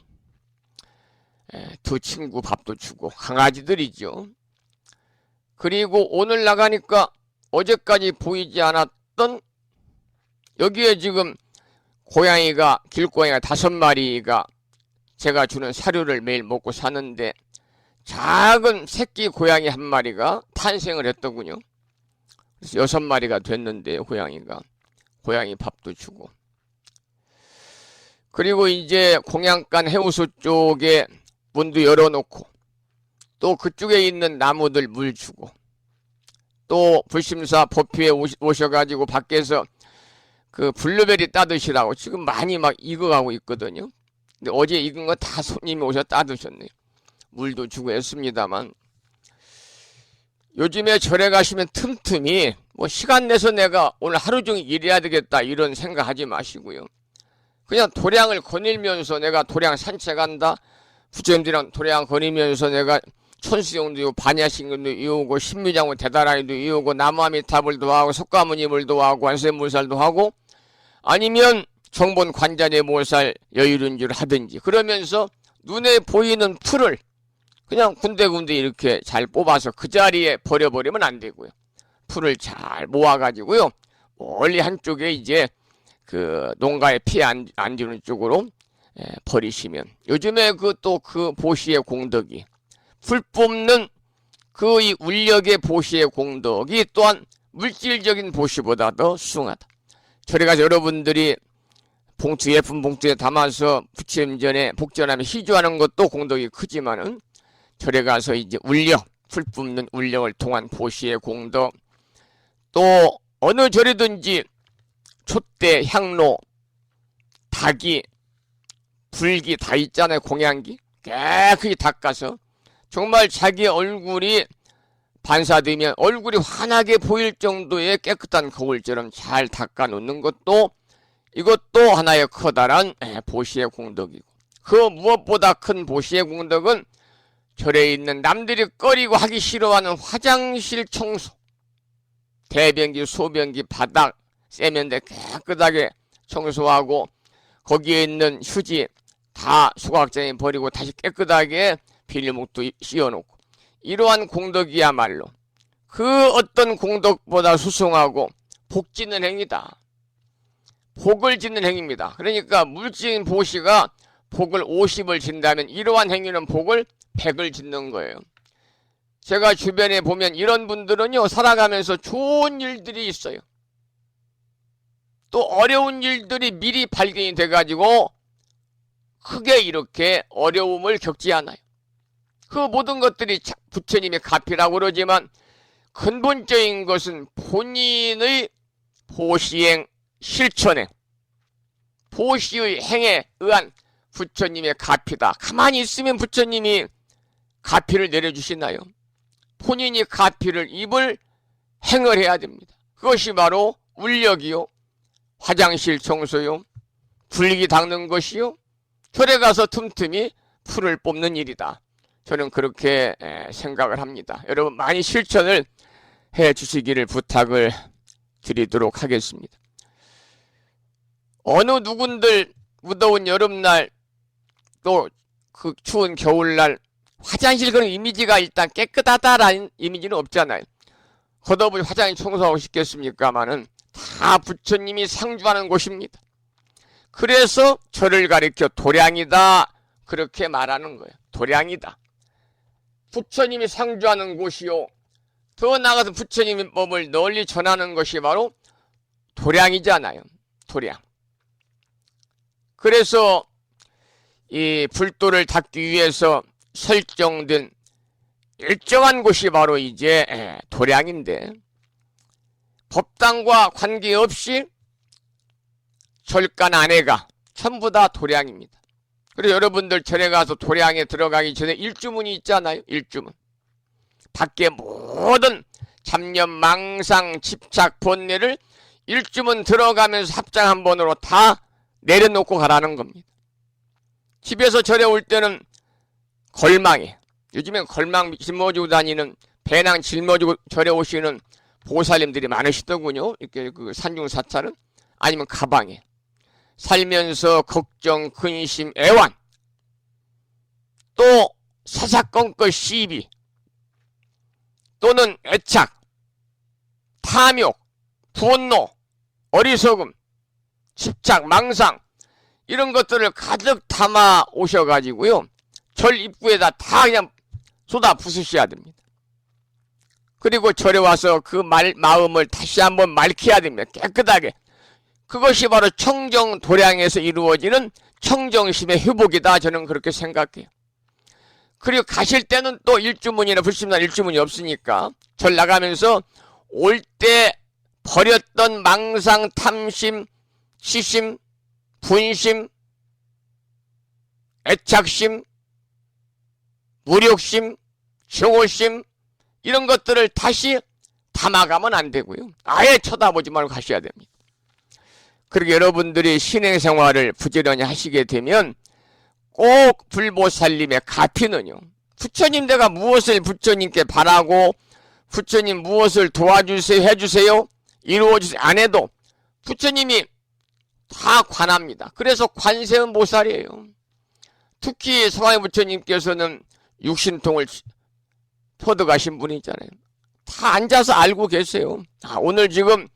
2 친구 밥도 주고, 강아지들이죠. 그리고 오늘 나가니까 어제까지 보이지 않았던, 여기에 지금 고양이가, 길고양이가 5마리가 제가 주는 사료를 매일 먹고 사는데 작은 새끼 고양이 1마리가 탄생을 했더군요. 그래서 6마리가 됐는데요. 고양이 밥도 주고. 그리고 이제 공양간 해우소 쪽에 문도 열어놓고, 또 그쪽에 있는 나무들 물 주고, 또 불심사 법회에 오셔가지고 밖에서 그 블루베리 따드시라고 지금 많이 막 익어가고 있거든요. 근데 어제 익은 거 다 손님이 오셔 따드셨네요. 물도 주고 했습니다만, 요즘에 절에 가시면 틈틈이 뭐 시간 내서 내가 오늘 하루 종일 일해야 되겠다 이런 생각하지 마시고요. 그냥 도량을 거닐면서 내가 도량 산책한다, 부처님들이랑 도량 거니면서 내가 천수용도 이고 반야신경도 이오고 신미장구 대다라이도 이오고 나무아미타불도 하고 석가모니불도 하고 관세음보살도 하고, 아니면 정본 관자재 모살 여유른주를 하든지, 그러면서 눈에 보이는 풀을 그냥 군데군데 이렇게 잘 뽑아서 그 자리에 버려버리면 안 되고요. 풀을 잘 모아가지고요, 멀리 한쪽에 이제 그 농가에 피해 안 주는 쪽으로 버리시면, 요즘에 그 또 그 보시의 공덕이, 풀 뽑는 그 이 울력의 보시의 공덕이 또한 물질적인 보시보다 더 수승하다. 저리 가서 여러분들이 봉투, 예쁜 봉투에 담아서 부처님전에 복전하며 희주하는 것도 공덕이 크지만은, 저리 가서 이제 울력, 풀 뽑는 울력을 통한 보시의 공덕, 또 어느 절이든지 촛대, 향로, 닭이, 불기 다 있잖아요. 공양기 깨끗이 닦아서 정말 자기 얼굴이 반사되면 얼굴이 환하게 보일 정도의 깨끗한 거울처럼 잘 닦아 놓는 것도, 이것도 하나의 커다란 보시의 공덕이고, 그 무엇보다 큰 보시의 공덕은 절에 있는 남들이 꺼리고 하기 싫어하는 화장실 청소, 대변기, 소변기, 바닥, 세면대 깨끗하게 청소하고, 거기에 있는 휴지 다 소각장에 버리고 다시 깨끗하게 비닐목도 씌워놓고, 이러한 공덕이야말로 그 어떤 공덕보다 수승하고 복 짓는 행위다. 복을 짓는 행위입니다. 그러니까 물질인 보시가 복을 50을 짓는다면 이러한 행위는 복을 100을 짓는 거예요. 제가 주변에 보면 이런 분들은요, 살아가면서 좋은 일들이 있어요. 또 어려운 일들이 미리 발견이 돼가지고 크게 이렇게 어려움을 겪지 않아요. 그 모든 것들이 부처님의 가피라고 그러지만, 근본적인 것은 본인의 보시행 실천에, 보시의 행에 의한 부처님의 가피다. 가만히 있으면 부처님이 가피를 내려주시나요? 본인이 가피를 입을 행을 해야 됩니다. 그것이 바로 울력이요, 화장실 청소요, 불기 닦는 것이요, 절에 가서 틈틈이 풀을 뽑는 일이다. 저는 그렇게 생각을 합니다. 여러분 많이 실천을 해 주시기를 부탁을 드리도록 하겠습니다. 어느 누군들 무더운 여름날 또 그 추운 겨울날 화장실 그런 이미지가 일단 깨끗하다라는 이미지는 없잖아요. 겉없이 화장실 청소하고 싶겠습니까마는 다 부처님이 상주하는 곳입니다. 그래서 저를 가리켜 도량이다 그렇게 말하는 거예요. 도량이다. 부처님이 상주하는 곳이요, 더 나아가서 부처님의 법을 널리 전하는 것이 바로 도량이잖아요. 도량. 그래서 이 불도를 닦기 위해서 설정된 일정한 곳이 바로 이제 도량인데, 법당과 관계없이 절간 안에가 전부 다 도량입니다. 그래서 여러분들 절에 가서 도량에 들어가기 전에 일주문이 있잖아요. 일주문. 밖에 모든 잡념, 망상, 집착, 번뇌를 일주문 들어가면서 합장 한 번으로 다 내려놓고 가라는 겁니다. 집에서 절에 올 때는 걸망에, 요즘엔 걸망 짊어지고 다니는, 배낭 짊어지고 절에 오시는 보살님들이 많으시더군요. 이렇게 그 산중사찰은. 아니면 가방에 살면서 걱정, 근심, 애환, 또 사사건건 시비, 또는 애착, 탐욕, 분노, 어리석음, 집착, 망상, 이런 것들을 가득 담아 오셔가지고요, 절 입구에다 다 그냥 쏟아 부수셔야 됩니다. 그리고 절에 와서 그 마음을 다시 한번 맑혀야 됩니다. 깨끗하게. 그것이 바로 청정 도량에서 이루어지는 청정심의 회복이다. 저는 그렇게 생각해요. 그리고 가실 때는 또 일주문이나 불심날 일주문이 없으니까 절 나가면서 올 때 버렸던 망상, 탐심, 시심, 분심, 애착심, 무력심, 증오심, 이런 것들을 다시 담아가면 안 되고요. 아예 쳐다보지 말고 가셔야 됩니다. 그리고 여러분들이 신행생활을 부지런히 하시게 되면 꼭 불보살님의 가피는요, 부처님 내가 무엇을 부처님께 바라고, 부처님 무엇을 도와주세요, 해주세요, 이루어주세요 안 해도 부처님이 다 관합니다. 그래서 관세음 보살이에요. 특히 서가모니 부처님께서는 육신통을 터득하신 분이잖아요. 다 앉아서 알고 계세요. 오늘 지금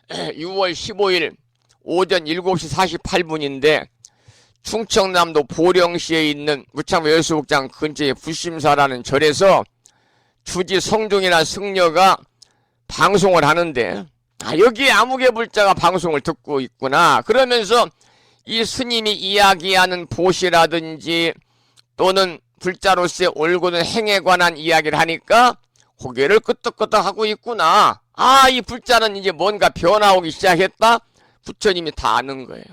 6월 15일 오전 7시 48분인데 충청남도 보령시에 있는 무창 여수국장 근처의 불심사라는 절에서 주지 성종이나 승려가 방송을 하는데, 여기에 아무개 불자가 방송을 듣고 있구나 그러면서 이 스님이 이야기하는 보시라든지 또는 불자로서의 올곧은 행에 관한 이야기를 하니까 고개를 끄덕끄덕 하고 있구나. 이 불자는 이제 뭔가 변화오기 시작했다. 부처님이 다 아는 거예요.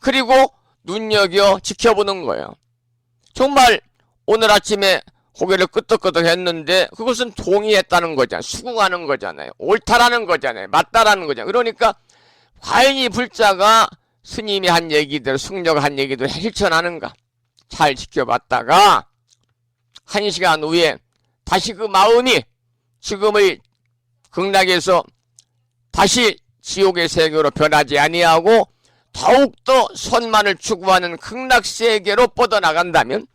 그리고 눈여겨 지켜보는 거예요. 정말 오늘 아침에 고개를 끄덕끄덕 했는데 그것은 동의했다는 거잖아요. 수긍하는 거잖아요. 옳다라는 거잖아요. 맞다라는 거잖아요. 그러니까 과연 이 불자가 스님이 한 얘기대로, 승려가 한 얘기대로 실천하는가 잘 지켜봤다가 1시간 후에 다시 그 마음이 지금의 극락에서 다시 지옥의 세계로 변하지 아니하고 더욱더 선만을 추구하는 극락세계로 뻗어나간다면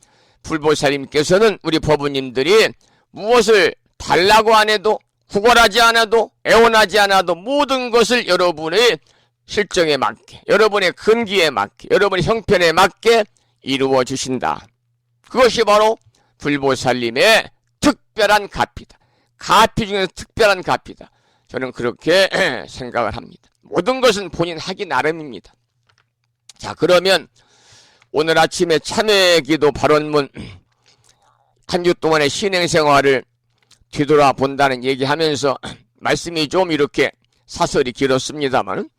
불보살님께서는 우리 법부님들이 무엇을 달라고 안 해도, 구걸하지 않아도, 애원하지 않아도 모든 것을 여러분의 실정에 맞게, 여러분의 근기에 맞게, 여러분의 형편에 맞게 이루어 주신다. 그것이 바로 불보살님의 특별한 가피다. 가피 중에서 특별한 가피다. 저는 그렇게 생각을 합니다. 모든 것은 본인 하기 나름입니다. 자, 그러면 오늘 아침에 참회기도 발언문 한 주 동안의 신행생활을 뒤돌아본다는 얘기하면서 말씀이 좀 이렇게 사설이 길었습니다만,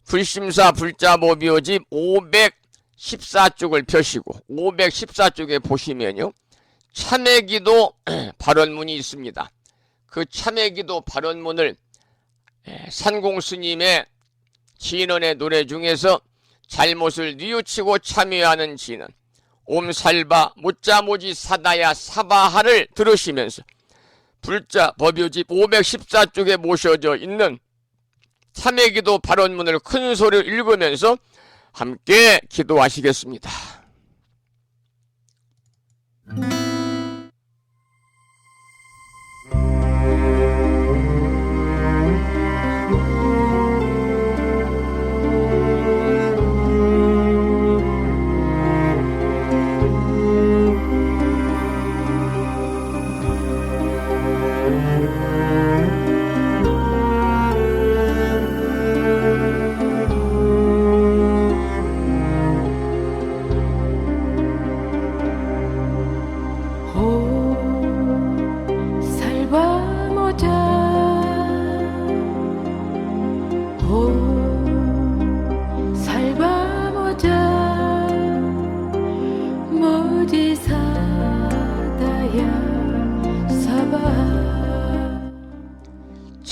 불심사 불자보비오집 514쪽을 펴시고 514쪽에 보시면요, 참회기도 발언문이 있습니다. 그 참회기도 발언문을 산공스님의 진언의 노래 중에서 잘못을 뉘우치고 참여하는 진언 옴살바 모짜모지 사다야 사바하를 들으시면서 불자 법요집 514쪽에 모셔져 있는 참회기도 발언문을 큰 소리로 읽으면서 함께 기도하시겠습니다.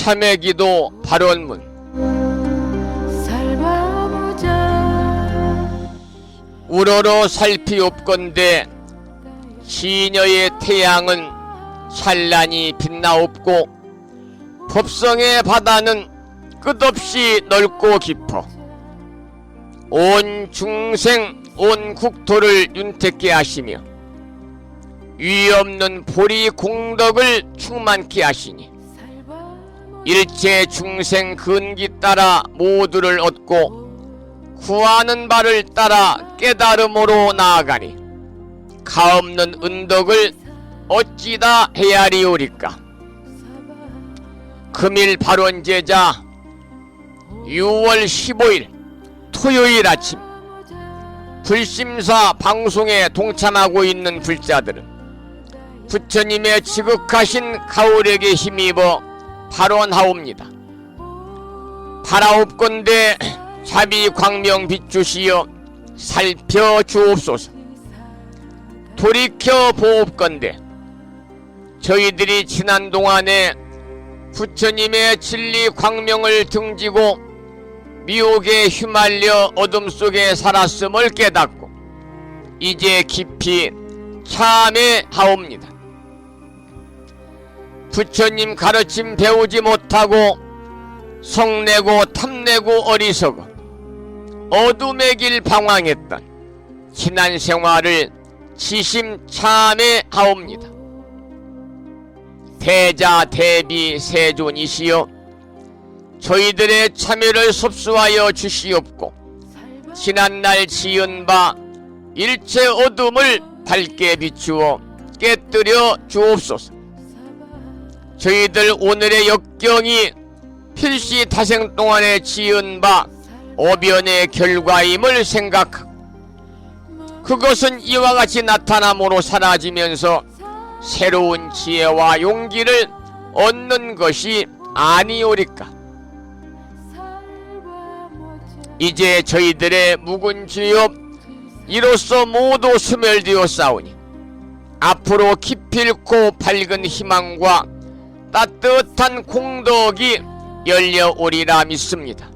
참회기도 발언문 우러러 살피옵건대 시녀의 태양은 찬란히 빛나옵고 법성의 바다는 끝없이 넓고 깊어 온 중생 온 국토를 윤택케 하시며 위없는 보리 공덕을 충만케 하시니 일체 중생 근기 따라 모두를 얻고 구하는 바를 따라 깨달음으로 나아가니 가없는 은덕을 어찌다 헤아리오리까. 금일 발원제자 6월 15일 토요일 아침 불심사 방송에 동참하고 있는 불자들은 부처님의 지극하신 가호력에 힘입어 발언하옵니다. 바라옵건대 자비 광명 비추시어 살펴주옵소서. 돌이켜 보옵건대 저희들이 지난 동안에 부처님의 진리 광명을 등지고 미혹에 휘말려 어둠 속에 살았음을 깨닫고 이제 깊이 참회하옵니다. 부처님 가르침 배우지 못하고 성내고 탐내고 어리석어 어둠의 길 방황했던 지난 생활을 지심 참회하옵니다. 대자 대비 세존이시여 저희들의 참회를 섭수하여 주시옵고 지난날 지은 바 일체 어둠을 밝게 비추어 깨뜨려 주옵소서. 저희들 오늘의 역경이 필시 타생 동안에 지은 바 어변의 결과임을 생각하고 그것은 이와 같이 나타남으로 사라지면서 새로운 지혜와 용기를 얻는 것이 아니오리까. 이제 저희들의 묵은 죄업 이로써 모두 소멸되었사오니 앞으로 기필코 밝은 희망과 따뜻한 공덕이 열려오리라 믿습니다.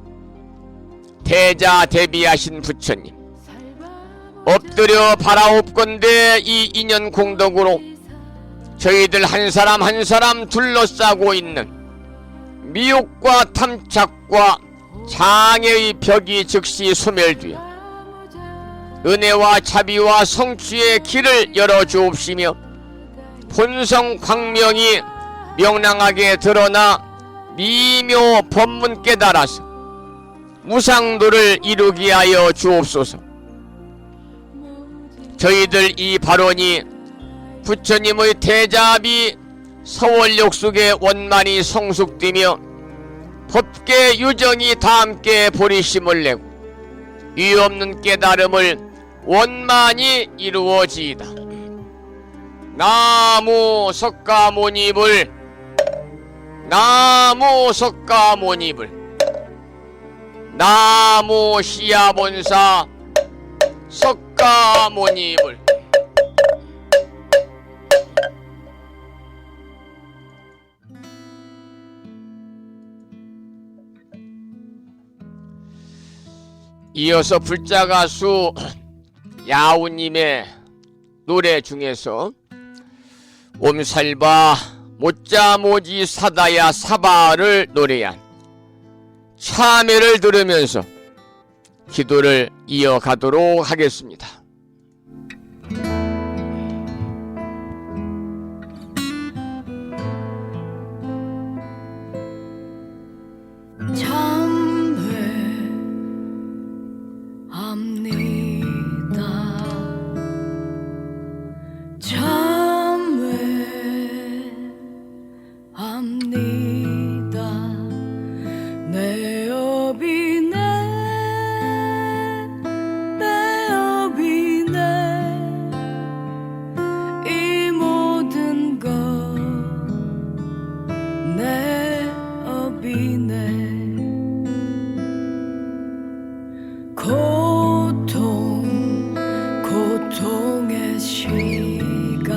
대자 대비하신 부처님 엎드려 바라옵건대 이 인연 공덕으로 저희들 한 사람 한 사람 둘러싸고 있는 미혹과 탐착과 장애의 벽이 즉시 소멸되어 은혜와 자비와 성취의 길을 열어주옵시며 본성 광명이 명랑하게 드러나 미묘 법문 깨달아서 무상도를 이루게 하여 주옵소서. 저희들 이 발언이 부처님의 대자비 서원력 속에 원만히 성숙되며 법계 유정이 다 함께 보리심을 내고 위없는 깨달음을 원만히 이루어지이다. 나무 석가모니불 나무 석가모니불 나무 시야본사 석가모니불. 이어서 불자 가수 야우님의 노래 중에서 옴살바 못자모지 사다야 사바를 노래한 참회를 들으면서 기도를 이어가도록 하겠습니다. 내 업이네 이 모든 것 내 업이네 고통의 시간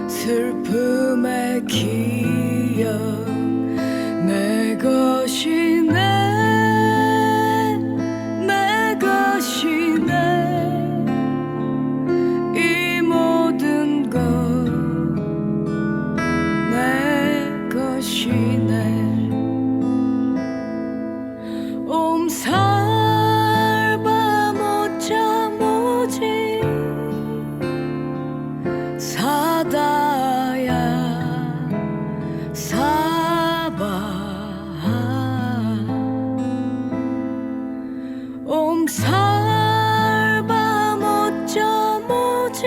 슬픔의 기억 내 것이네 이 모든 것 내 것이네 옴살바 못자모지 사다야 사바 옴살바 못자모지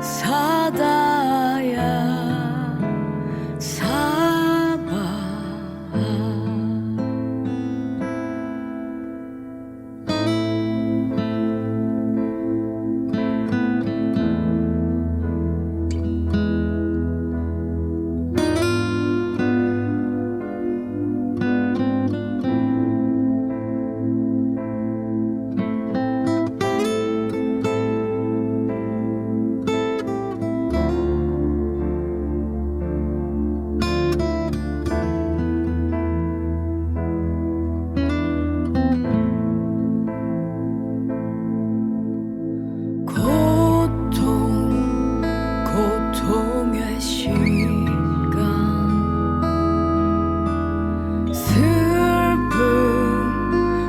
사다야 사바 고통의 시간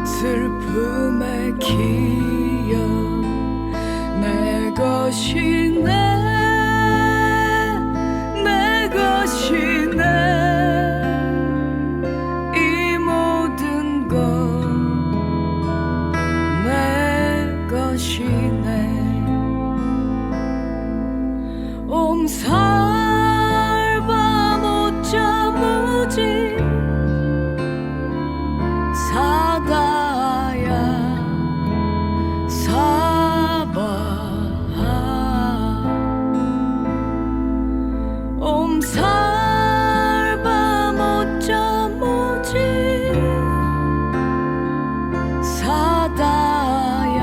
슬픔의 기억 내 것이네 이 모든 것 내 것이네 옴살바 못자모지 사다야 사바 옴살바 못자모지 사다야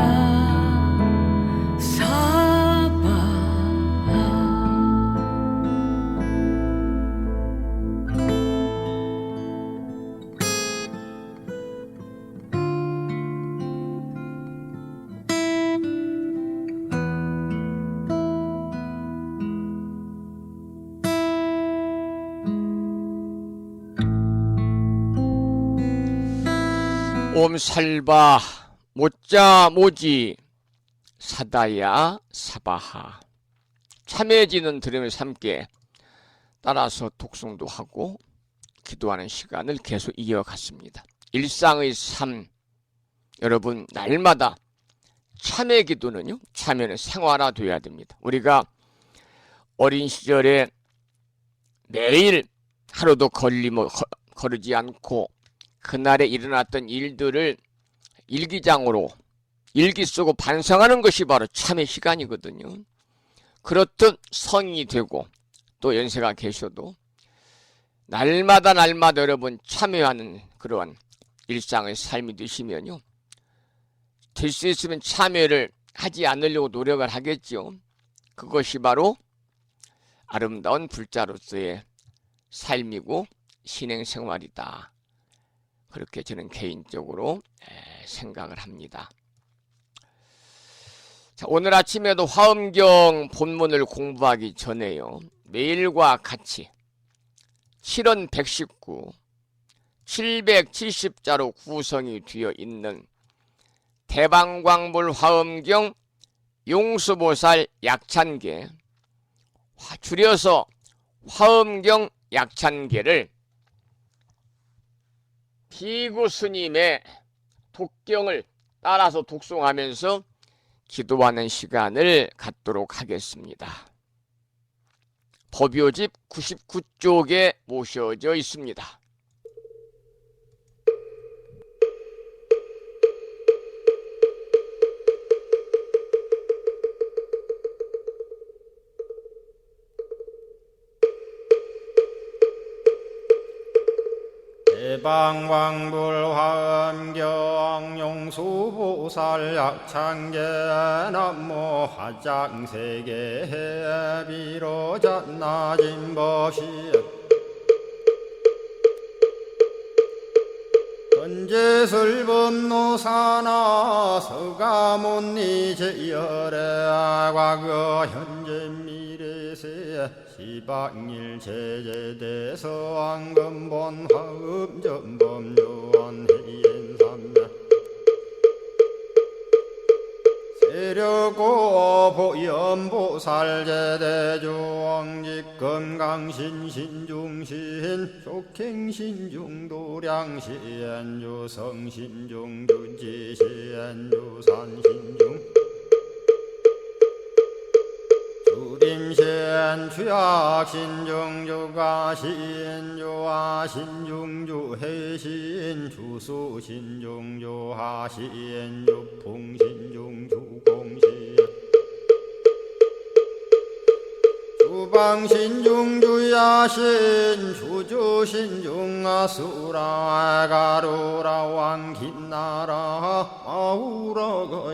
사바 옴살바 못자모지 사다야 사바하. 참회지는 들으면서 함께 따라서 독송도 하고 기도하는 시간을 계속 이어갔습니다. 일상의 삶, 여러분 날마다 참회 기도는요, 참회는 생활화되어야 됩니다. 우리가 어린 시절에 매일 하루도 거르지 않고 그날에 일어났던 일들을 일기장으로 일기 쓰고 반성하는 것이 바로 참회 시간이거든요. 그렇듯 성인이 되고 또 연세가 계셔도 날마다 여러분 참회하는 그러한 일상의 삶이 되시면요, 될 수 있으면 참회를 하지 않으려고 노력을 하겠죠. 그것이 바로 아름다운 불자로서의 삶이고 신행생활이다. 그렇게 저는 개인적으로 생각을 합니다. 자, 오늘 아침에도 화엄경 본문을 공부하기 전에요. 매일과 같이 7원 119, 770자로 구성이 되어 있는 대방광불 화엄경 용수보살 약찬계, 줄여서 화엄경 약찬계를 비구 스님의 독경을 따라서 독송하면서 기도하는 시간을 갖도록 하겠습니다. 법요집 99쪽에 모셔져 있습니다. 대방광불 화엄경 용수보살 약찬계 남모 화장세계 비로잣나진법시 현재설법노사나 서가몬니 제열의 과거 현재 미래세 시방일 제제대서 왕금본 화음전범요원 해인삼매 세력고 보연보살 제대주왕직 건강신신중신 족행신중도량시엔주성신중주지시엔주산신중 주림신 주약신중주가 신주와 신중주해신 주수신중주하 신주풍신중주공신 주방신중주야신 주주신중아수라 가루라 왕긴나라 마우라거야차왕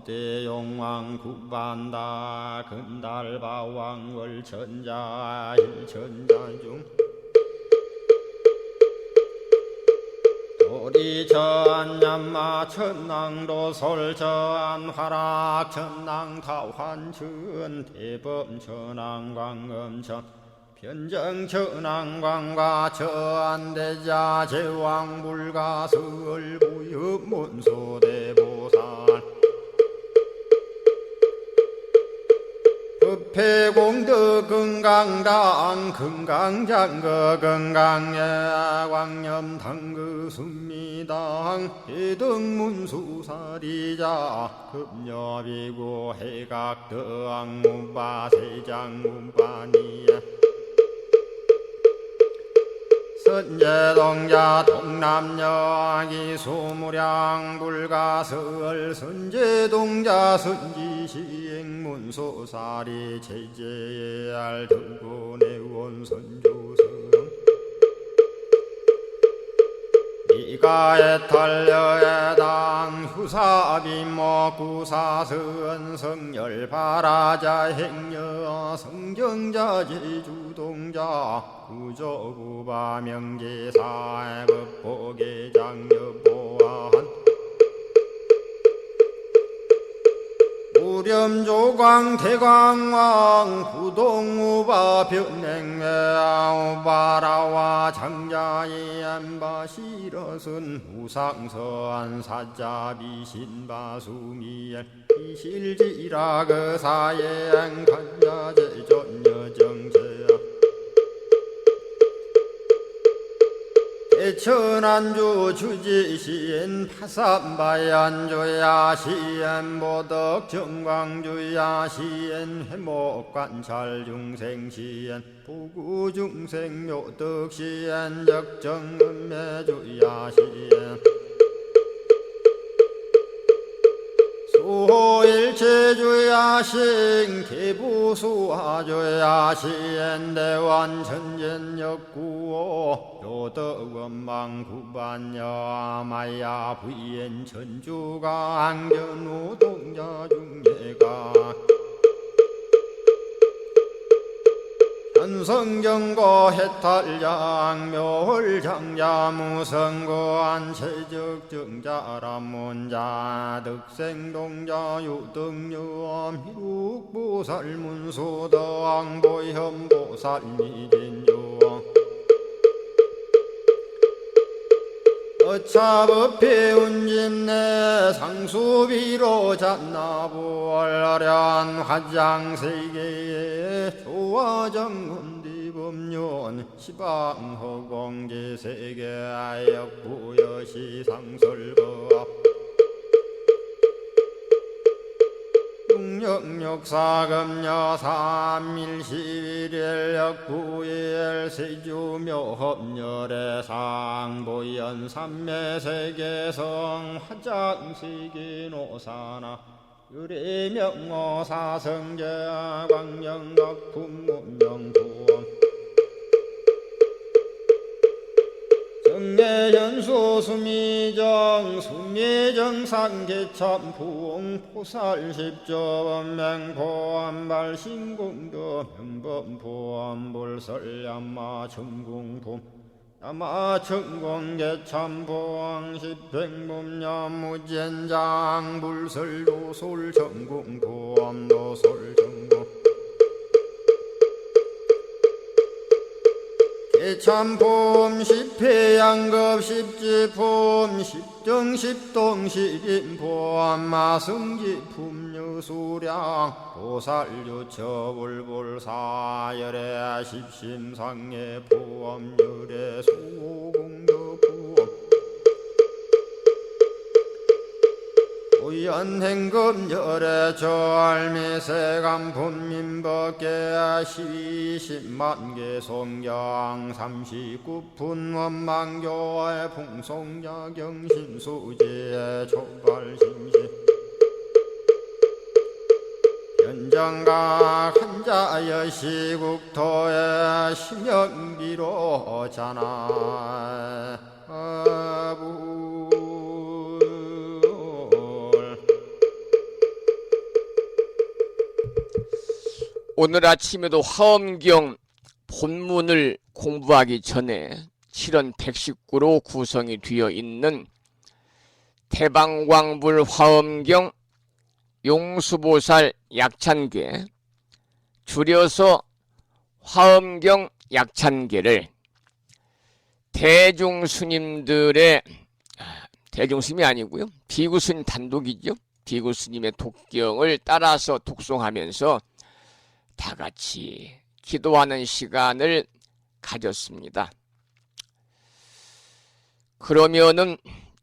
제대용왕 구반다 근달바왕 월천자 일천자중 도리천냠마 천낭도 솔천 화락 천낭 타환천 대범 천왕 광음천 변정 천왕 광과 천대자 제왕 불가설 부엽 문소대보살 법회공덕 건강당 건강장거 건강예 광염당그 순미당 해등문수사리자 급녀비고 해각덕 문바세장 문바니야 선제동자 동남여기 소무량 불가설 선제동자 선지시행문소사리 제제알 등군의원 선조성 이가에탈려에당 후사비모 구사선 성열바라자 행여 성경자 제주동자 구조구바 명제사의 법보계장여보안 우렴조광 대광왕 부동우바 변냉매아 우바라와 장자이 안바시러슨 우상서안 사자비 신바수미엘 이실지라 그사예행 간자제전여정제야 대천안주 주지시인 파산바얀주야 시엔 보덕정광주야 시엔 회목관찰중생시엔 부구중생묘덕시엔 적정음매주야 시엔 수호일체주야신 기부수하주야신 대완천전역구호 요덕원망구반여마야 부인천주가 안견우동자중예가 문성경고 해탈장 묘홀장자 무성고한 체적정자람문자 득생동자 유등유엄 희룩보살 문소덕 보현보살 미진유 어차법해 운집내 상수비로 잔나부얼련 화장세계에 조화정운디법륜 시방허공제세계 역부여시상설법 육력사금여 3일 11일 역부일 세주묘협열의 상보연 삼매세계성 화장세계노사나 유래명어사성제 광명덕품문명부엄 정례현수 수미정 수미정상계참풍 포살십조원맹포암발 신공도 명범포암불설야마 천궁품 야마천공계참포항 십행문염무젠장 불설도솔천궁포암도솔천궁 개참폼 십회양급 십지폼 십정십동 십인폼 마승지품 유수량 보살유처불불사열의 십심상의 보엄열의 수공덕부엄 오연행금열의 절미세간품민법계 12만개 송경 39분 원망교의 풍송야경신수지의 초발신시 현정각 한자여 시국토의 심영비로 자나부 오늘 아침에도 화엄경 본문을 공부하기 전에 7원 119로 구성이 되어 있는 대방광불 화엄경 용수보살 약찬계, 줄여서 화엄경 약찬계를 대중스님들의, 대중스님이 아니고요, 비구스님 단독이죠. 비구스님의 독경을 따라서 독송하면서 다 같이 기도하는 시간을 가졌습니다. 그러면은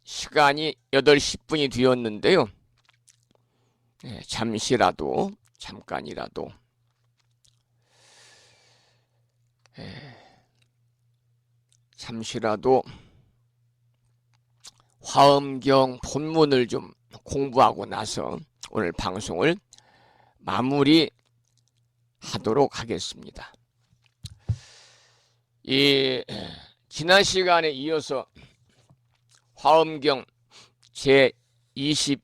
시간이 8시 10분이 되었는데요. 잠시라도, 잠깐이라도 잠시라도 화엄경 본문을 좀 공부하고 나서 오늘 방송을 마무리 하도록 하겠습니다. 지난 시간에 이어서 화엄경 제20권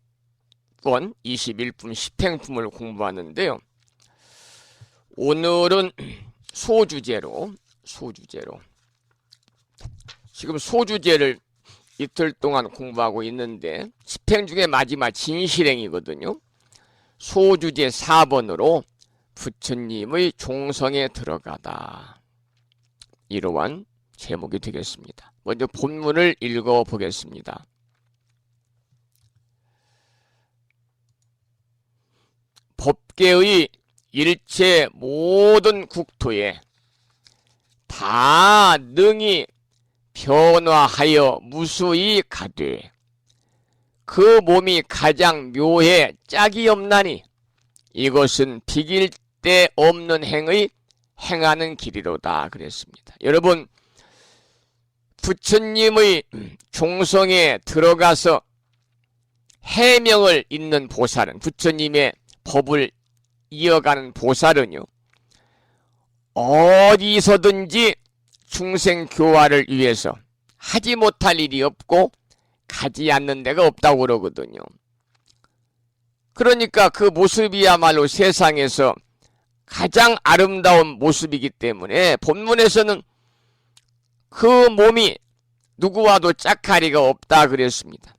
21품 십행품을 공부하는데요. 오늘은 소주제로 지금 소주제를 이틀 동안 공부하고 있는데 십행 중에 마지막 진실행이거든요. 소주제 4번으로 부처님의 종성에 들어가다, 이러한 제목이 되겠습니다. 먼저 본문을 읽어보겠습니다. 법계의 일체 모든 국토에 다 능히 변화하여 무수히 가되 그 몸이 가장 묘해 짝이 없나니 이것은 비길 데 없는 행의 행하는 길이로다 그랬습니다. 여러분, 부처님의 종성에 들어가서 해명을 잇는 보살은, 부처님의 법을 이어가는 보살은요, 어디서든지 중생 교화를 위해서 하지 못할 일이 없고 가지 않는 데가 없다고 그러거든요. 그러니까 그 모습이야말로 세상에서 가장 아름다운 모습이기 때문에 본문에서는 그 몸이 누구와도 짝하리가 없다 그랬습니다.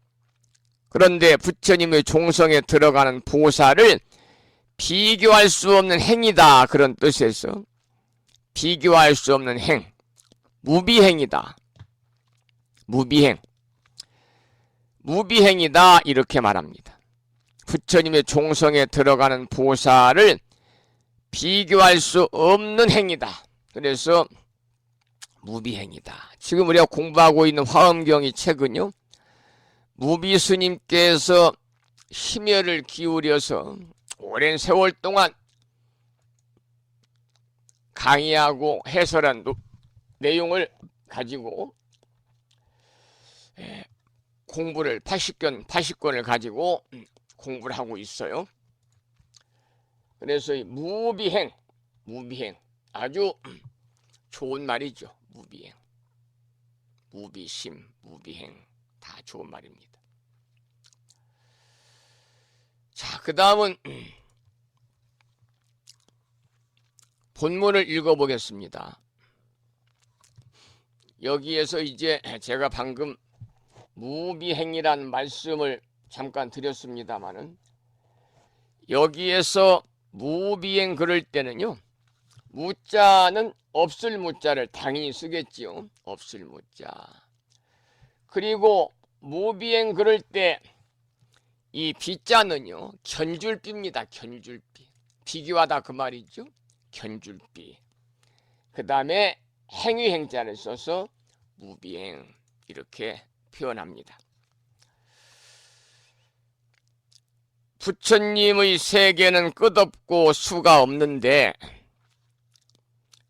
그런데 부처님의 종성에 들어가는 보살을 비교할 수 없는 행이다 그런 뜻에서 비교할 수 없는 행, 무비행이다. 무비행이다 이렇게 말합니다. 부처님의 종성에 들어가는 보살을 비교할 수 없는 행이다. 그래서 무비행이다. 지금 우리가 공부하고 있는 화엄경의 책은요, 무비 스님께서 심혈을 기울여서 오랜 세월 동안 강의하고 해설한 내용을 가지고 공부를 80권을 가지고 공부를 하고 있어요. 그래서 이 무비행 아주 좋은 말이죠. 무비행, 무비심, 무비행 다 좋은 말입니다. 자, 그 다음은 본문을 읽어보겠습니다. 여기에서 이제 제가 방금 무비행이라는 말씀을 잠깐 드렸습니다마는 여기에서 무비행 그럴 때는요, 무자는 없을 무자를 당연히 쓰겠지요. 없을 무자. 그리고 무비행 그럴 때 이 비자는요, 견줄비입니다. 견줄비. 비교하다 그 말이죠. 견줄비. 그 다음에 행위행자를 써서 무비행 이렇게 표현합니다. 부처님의 세계는 끝없고 수가 없는데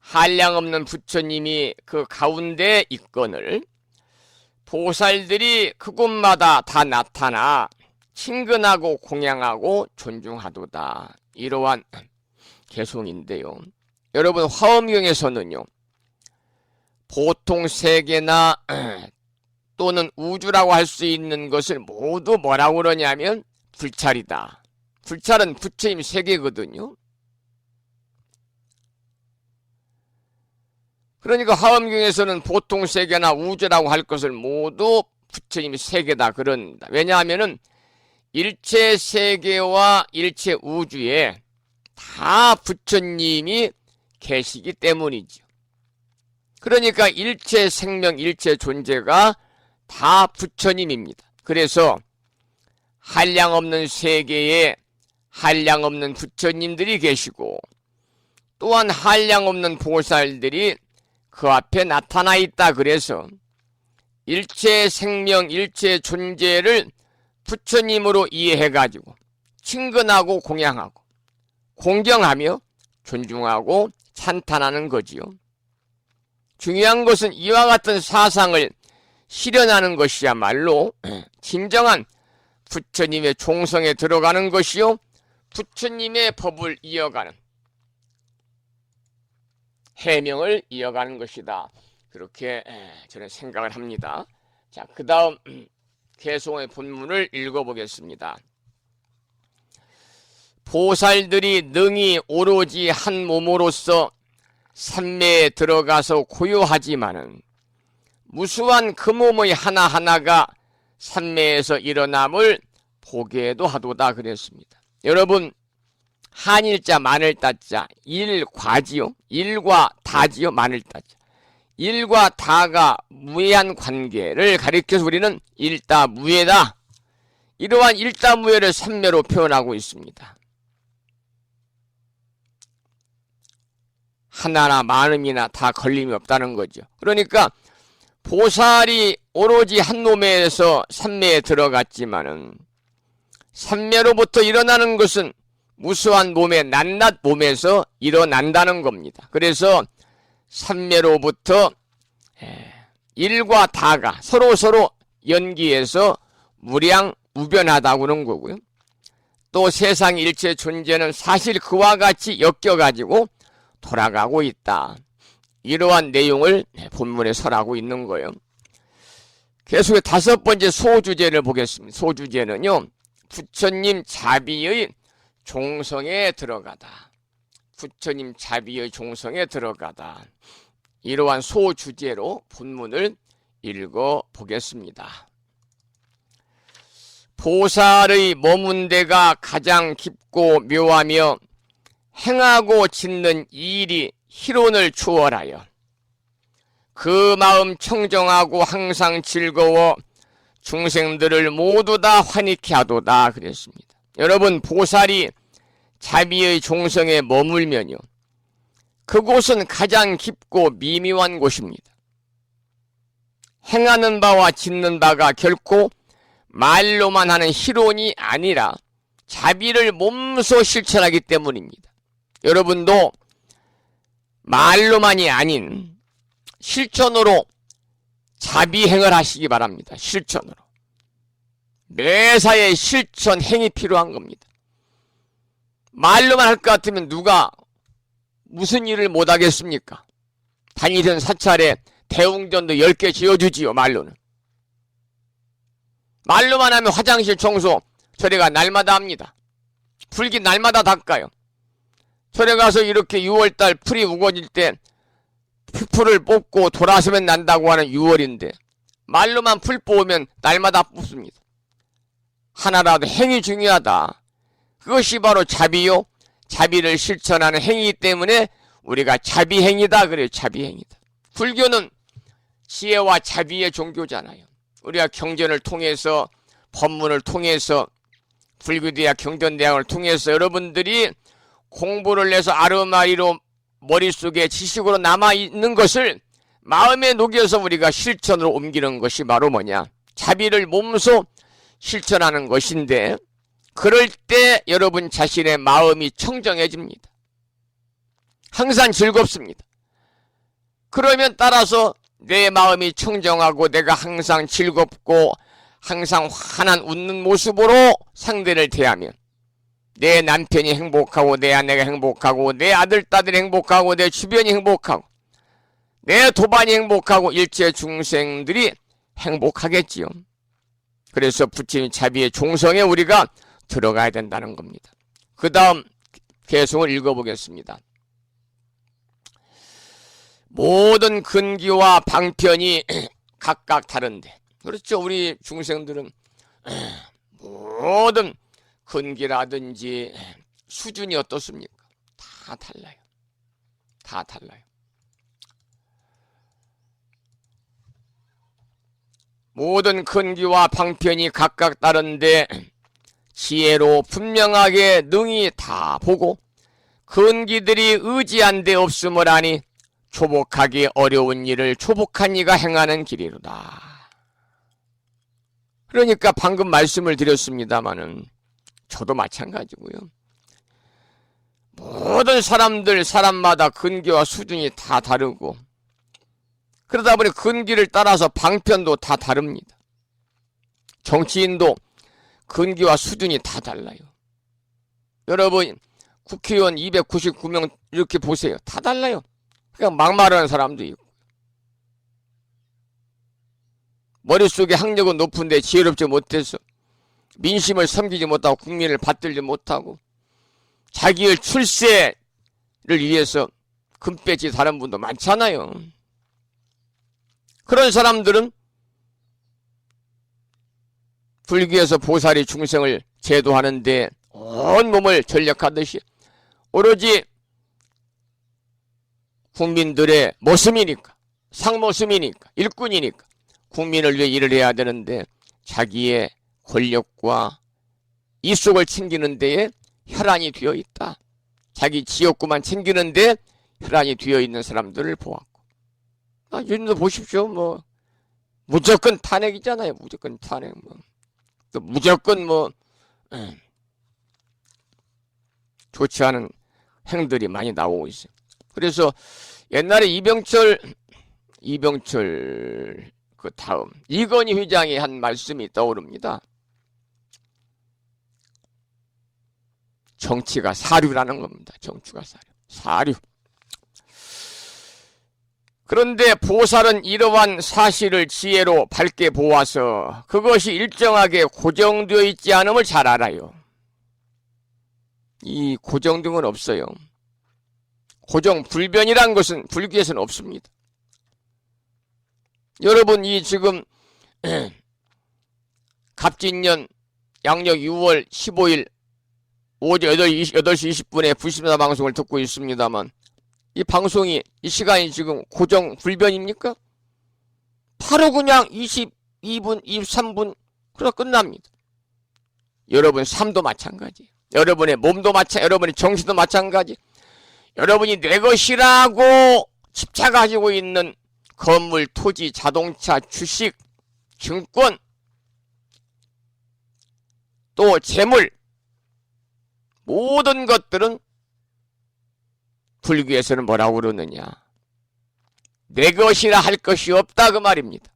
한량없는 부처님이 그 가운데 있거늘 보살들이 그곳마다 다 나타나 친근하고 공양하고 존중하도다. 이러한 개송인데요. 여러분 화엄경에서는요, 보통 세계나 또는 우주라고 할 수 있는 것을 모두 뭐라고 그러냐면 불찰이다. 불찰은 부처님 세계거든요. 그러니까 화엄경에서는 보통 세계나 우주라고 할 것을 모두 부처님 세계다 그런다. 왜냐하면은 일체 세계와 일체 우주에 다 부처님이 계시기 때문이죠. 그러니까 일체 생명, 일체 존재가 다 부처님입니다. 그래서 한량없는 세계에 한량없는 부처님들이 계시고 또한 한량없는 보살들이 그 앞에 나타나 있다. 그래서 일체 생명, 일체 존재를 부처님으로 이해해가지고 친근하고 공양하고 공경하며 존중하고 찬탄하는 거지요. 중요한 것은 이와 같은 사상을 실현하는 것이야말로 진정한 부처님의 종성에 들어가는 것이요, 부처님의 법을 이어가는, 해명을 이어가는 것이다. 그렇게 저는 생각을 합니다. 자, 그 다음 개송의 본문을 읽어보겠습니다. 보살들이 능히 오로지 한 몸으로서 삼매에 들어가서 고요하지만은 무수한 그 몸의 하나하나가 삼매에서 일어남을 보게도 하도다 그랬습니다. 여러분, 한일자 만을따자 일과지요. 일과 다지요. 만을따자. 일과 다가 무해한 관계를 가리켜서 우리는 일다무해다. 이러한 일다무해를 삼매로 표현하고 있습니다. 하나나 많음이나 다 걸림이 없다는 거죠. 그러니까 보살이 오로지 한 몸에서 삼매에 들어갔지만은 삼매로부터 일어나는 것은 무수한 몸의 낱낱 몸에서 일어난다는 겁니다. 그래서 삼매로부터 일과 다가 서로 연기해서 무량무변하다고 그런 거고요. 또 세상 일체 존재는 사실 그와 같이 엮여가지고 돌아가고 있다. 이러한 내용을 본문에 설하고 있는 거예요. 계속해 다섯 번째 소주제를 보겠습니다. 소주제는요, 부처님 자비의 종성에 들어가다. 부처님 자비의 종성에 들어가다. 이러한 소주제로 본문을 읽어보겠습니다. 보살의 머문 데가 가장 깊고 묘하며 행하고 짓는 일이 희론을 추월하여 그 마음 청정하고 항상 즐거워 중생들을 모두 다 환희케 하도다 그랬습니다. 여러분, 보살이 자비의 종성에 머물면요, 그곳은 가장 깊고 미묘한 곳입니다. 행하는 바와 짓는 바가 결코 말로만 하는 희론이 아니라 자비를 몸소 실천하기 때문입니다. 여러분도 말로만이 아닌 실천으로 자비행을 하시기 바랍니다. 실천으로. 매사에 실천 행이 필요한 겁니다. 말로만 할 것 같으면 누가 무슨 일을 못하겠습니까? 다니던 사찰에 대웅전도 10개 지어주지요. 말로는. 말로만 하면 화장실 청소 저래가 날마다 합니다. 풀기 날마다 닦아요. 절에 가서 이렇게 6월달 풀이 우거질 때 풀을 뽑고 돌아서면 난다고 하는 6월인데 말로만 풀 뽑으면 날마다 뽑습니다. 하나라도 행이 중요하다. 그것이 바로 자비요. 자비를 실천하는 행위이기 때문에 우리가 자비행이다 그래요. 자비행이다. 불교는 지혜와 자비의 종교잖아요. 우리가 경전을 통해서, 법문을 통해서, 불교대학 경전대학을 통해서 여러분들이 공부를 해서 아르마리로 머릿속에 지식으로 남아있는 것을 마음에 녹여서 우리가 실천으로 옮기는 것이 바로 뭐냐? 자비를 몸소 실천하는 것인데, 그럴 때 여러분 자신의 마음이 청정해집니다. 항상 즐겁습니다. 그러면 따라서 내 마음이 청정하고 내가 항상 즐겁고 항상 환한 웃는 모습으로 상대를 대하면 내 남편이 행복하고 내 아내가 행복하고 내 아들, 딸이 행복하고 내 주변이 행복하고 내 도반이 행복하고 일체 중생들이 행복하겠지요. 그래서 부처님 자비의 종성에 우리가 들어가야 된다는 겁니다. 그 다음 개송을 읽어보겠습니다. 모든 근기와 방편이 각각 다른데, 그렇죠. 우리 중생들은 모든 근기라든지 수준이 어떻습니까? 다 달라요. 다 달라요. 모든 근기와 방편이 각각 다른데 지혜로 분명하게 능히 다 보고 근기들이 의지한 데 없음을 아니 초복하기 어려운 일을 초복한 이가 행하는 길이로다. 그러니까 방금 말씀을 드렸습니다마는 저도 마찬가지고요. 모든 사람마다 근기와 수준이 다 다르고 그러다 보니 근기를 따라서 방편도 다 다릅니다. 정치인도 근기와 수준이 다 달라요. 여러분 국회의원 299명 이렇게 보세요. 다 달라요. 그냥 막말하는 사람도 있고 머릿속에 학력은 높은데 지혜롭지 못해서 민심을 섬기지 못하고 국민을 받들지 못하고 자기의 출세를 위해서 금배지 다른 분도 많잖아요. 그런 사람들은 불교에서 보살이 중생을 제도하는데 온 몸을 전력하듯이 오로지 국민들의 모습이니까, 상모습이니까, 일꾼이니까 국민을 위해 일을 해야 되는데 자기의 권력과 이속을 챙기는 데에 혈안이 되어 있다. 자기 지역구만 챙기는 데 혈안이 되어 있는 사람들을 보았고, 요즘도 보십시오. 뭐 무조건 탄핵이잖아요. 무조건 탄핵. 또 무조건 좋지 않은 행들이 많이 나오고 있어요. 그래서 옛날에 이병철 그 다음 이건희 회장이 한 말씀이 떠오릅니다. 정치가 사류라는 겁니다. 정치가 사류. 그런데 보살은 이러한 사실을 지혜로 밝게 보아서 그것이 일정하게 고정되어 있지 않음을 잘 알아요. 이 고정된 건 없어요. 고정불변이란 것은 불교에서는 없습니다. 여러분 이 지금 갑진년 양력 6월 15일 오전 8시 20분에 불심사 방송을 듣고 있습니다만 이 방송이 이 시간이 지금 고정불변입니까? 바로 그냥 22분 23분 그래서 끝납니다. 여러분 삶도 마찬가지예요. 여러분의 몸도 마찬가지, 여러분의 정신도 마찬가지. 여러분이 내 것이라고 집착하시고 있는 건물, 토지, 자동차, 주식, 증권, 또 재물, 모든 것들은 불교에서는 뭐라고 그러느냐? 내 것이라 할 것이 없다 그 말입니다.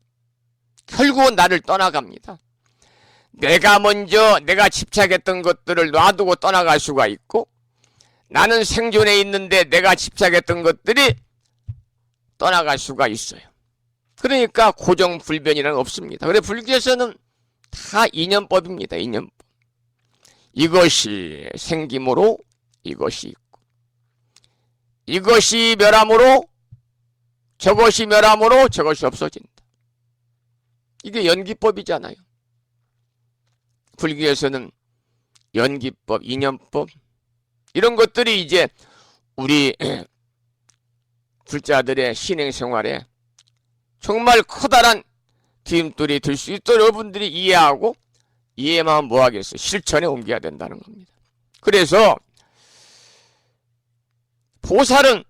결국은 나를 떠나갑니다. 내가 먼저 내가 집착했던 것들을 놔두고 떠나갈 수가 있고 나는 생존해 있는데 내가 집착했던 것들이 떠나갈 수가 있어요. 그러니까 고정불변이란 없습니다. 그래 불교에서는 다 인연법입니다. 인연법. 이것이 생김으로 이것이 있고 이것이 멸함으로 저것이 멸함으로 저것이 없어진다. 이게 연기법이잖아요. 불교에서는 연기법, 인연법 이런 것들이 이제 우리 불자들의 신행생활에 정말 커다란 디딤돌이 될 수 있도록 여러분들이 이해하고 이해만 뭐하겠어요? 실천에 옮겨야 된다는 겁니다. 그래서 보살은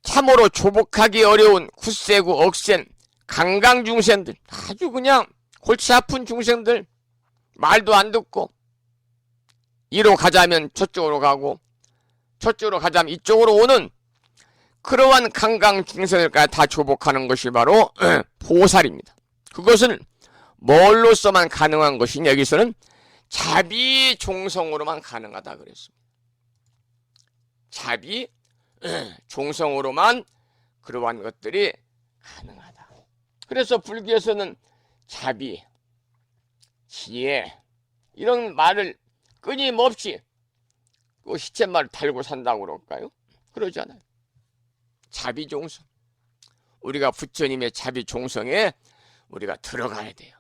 참으로 조복하기 어려운 굳세고 억센 강강중생들, 아주 그냥 골치 아픈 중생들, 말도 안 듣고 이로 가자면 저쪽으로 가고 저쪽으로 가자면 이쪽으로 오는 그러한 강강중생들까지 다 조복하는 것이 바로 보살입니다. 그것은 뭘로서만 가능한 것이냐? 여기서는 자비종성으로만 가능하다 그랬습니다. 자비, 종성으로만 그러한 것들이 가능하다. 그래서 불교에서는 자비, 지혜 이런 말을 끊임없이 그 시쳇말을 달고 산다고 그럴까요? 그러지 않아요. 자비종성. 우리가 부처님의 자비종성에 우리가 들어가야 돼요.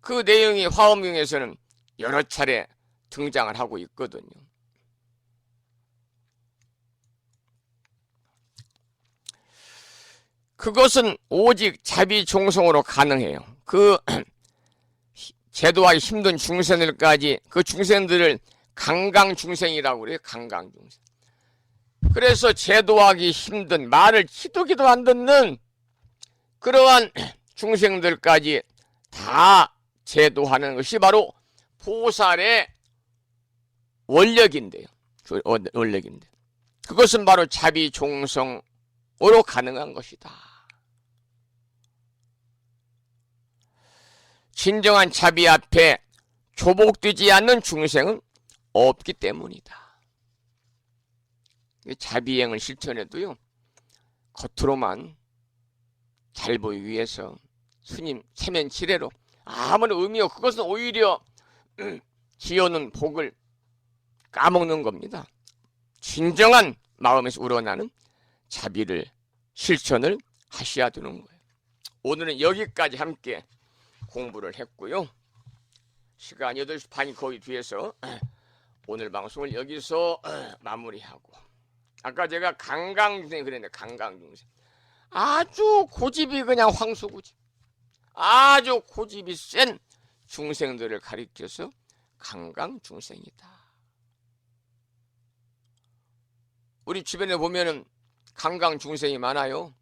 그 내용이 화엄경에서는 여러 차례 등장을 하고 있거든요. 그것은 오직 자비종성으로 가능해요. 그 제도하기 힘든 중생들까지 그 중생들을 강강중생이라고 그래요. 강강중생. 그래서 제도하기 힘든 말을 기도기도 안 듣는 그러한 중생들까지 다 제도하는 것이 바로 보살의 원력인데요. 원력인데 그것은 바로 자비종성으로 가능한 것이다. 진정한 자비 앞에 조복되지 않는 중생은 없기 때문이다. 자비행을 실천해도요, 겉으로만 잘 보이기 위해서 스님 체면치레로 아무런 의미 없고 그것은 오히려 지어놓은 복을 까먹는 겁니다. 진정한 마음에서 우러나는 자비를 실천을 하셔야 되는 거예요. 오늘은 여기까지 함께 공부를 했고요. 시간 8시 반이 거의 뒤에서 오늘 방송을 여기서 마무리하고, 아까 제가 강강중생 그랬는데 강강중생 아주 고집이 그냥 황소고집, 아주 고집이 센 중생들을 가리켜서 강강중생이다. 우리 주변에 보면은 강강중생이 많아요.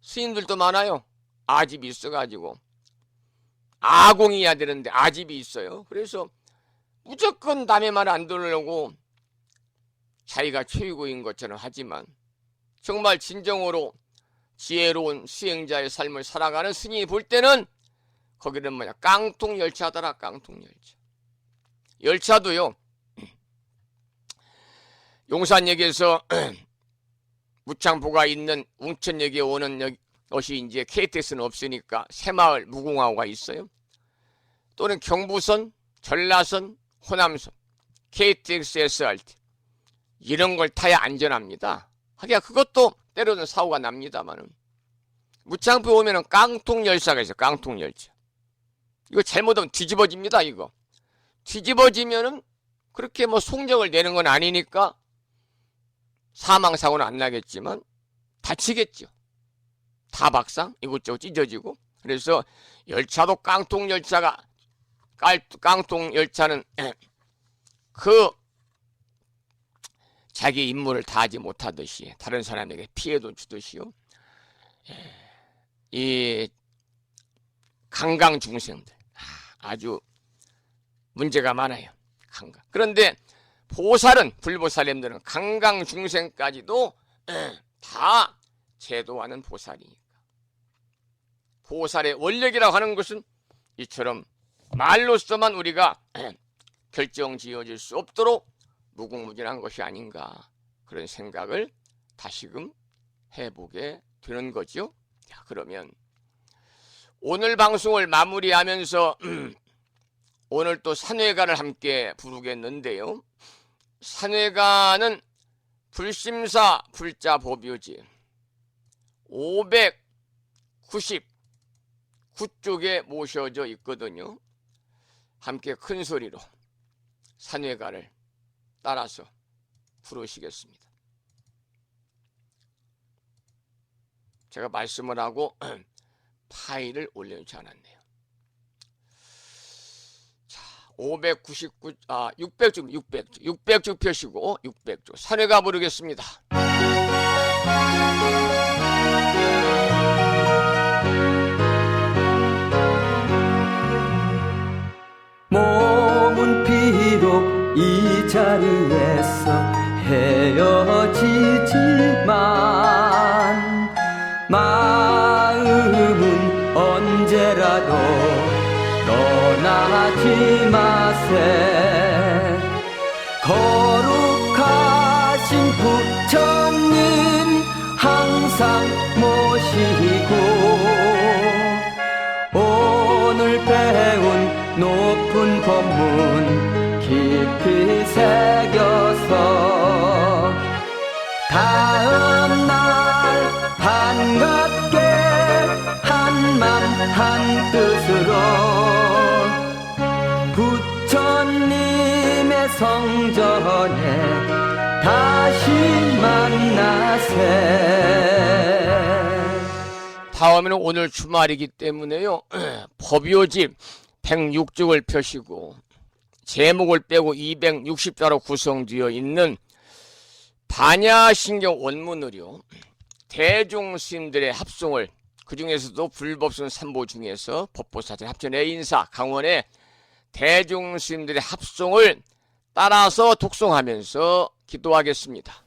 스님들도 많아요. 아집이 있어가지고 아공이어야 되는데 아집이 있어요. 그래서 무조건 남의 말 안 들으려고 자기가 최고인 것처럼 하지만 정말 진정으로 지혜로운 수행자의 삶을 살아가는 스님이 볼 때는 거기는 뭐냐, 깡통열차더라. 깡통열차. 열차도요, 용산역에서 무창포가 있는 웅천역에 오는 것이 이제 KTX는 없으니까 새마을 무궁화호가 있어요. 또는 경부선, 전라선, 호남선, KTX, SRT 이런 걸 타야 안전합니다. 하기야 그것도 때로는 사고가 납니다만은 무창포에 오면은 깡통열차가 있어요. 깡통열차. 이거 잘못하면 뒤집어집니다. 이거 뒤집어지면은 그렇게 뭐 속력을 내는 건 아니니까 사망사고는 안 나겠지만 다치겠죠. 타박상 이곳저곳 찢어지고. 그래서 열차도 깡통열차는 그 자기 임무를 다하지 못하듯이 다른 사람에게 피해도 주듯이요. 이 강강 중생들 아주 문제가 많아요. 강강. 그런데 보살은 불보살님들은 강강 중생까지도 다 제도하는 보살이니까. 보살의 원력이라고 하는 것은 이처럼 말로서만 우리가 결정지어질 수 없도록 무궁무진한 것이 아닌가 그런 생각을 다시금 해보게 되는 거죠. 자, 그러면 오늘 방송을 마무리하면서 오늘 또 산회가를 함께 부르겠는데요. 산회가는 불심사 불자보묘지 599쪽에 모셔져 있거든요. 함께 큰 소리로 산회가를 따라서 부르시겠습니다. 제가 말씀을 하고 파일을 올려놓지 않았네요. 자, 600쪽 펴시고 600쪽 산회가 부르겠습니다. 몸은 비록 이 자리에서 헤어지지만 마음은 언제라도 떠나지 마세. 거룩하신 부처님 항상 모시고 오늘 배운 높은 법문 깊이 새겨서 다음날 반갑게 한맘 한뜻으로 부처님의 성전에 다시 만나세. 다음에는 오늘 주말이기 때문에요. 법요집 106쪽을 펴시고 제목을 빼고 260자로 구성되어 있는 반야신경 원문으로 대종스님들의 합송을 그 중에서도 불법순 3보 중에서 법보사전 합천 A인사 강원의 대종스님들의 합송을 따라서 독송하면서 기도하겠습니다.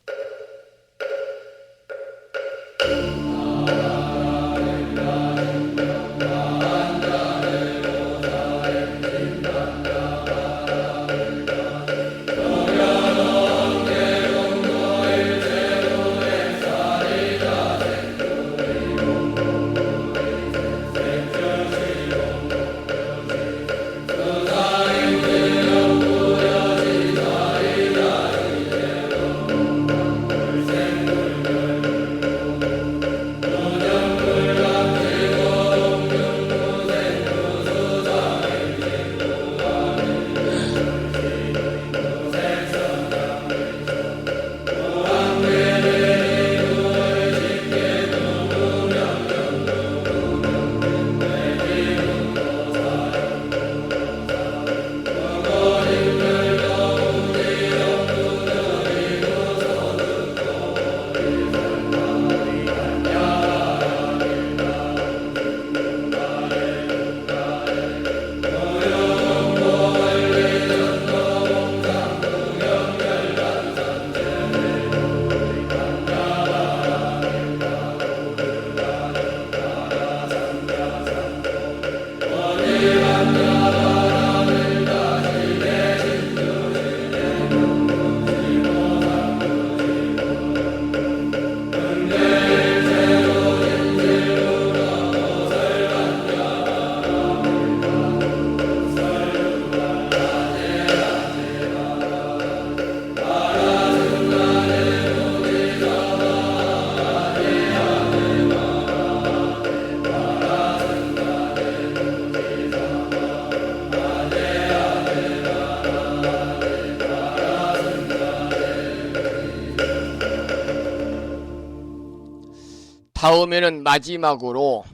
다음에는 마지막으로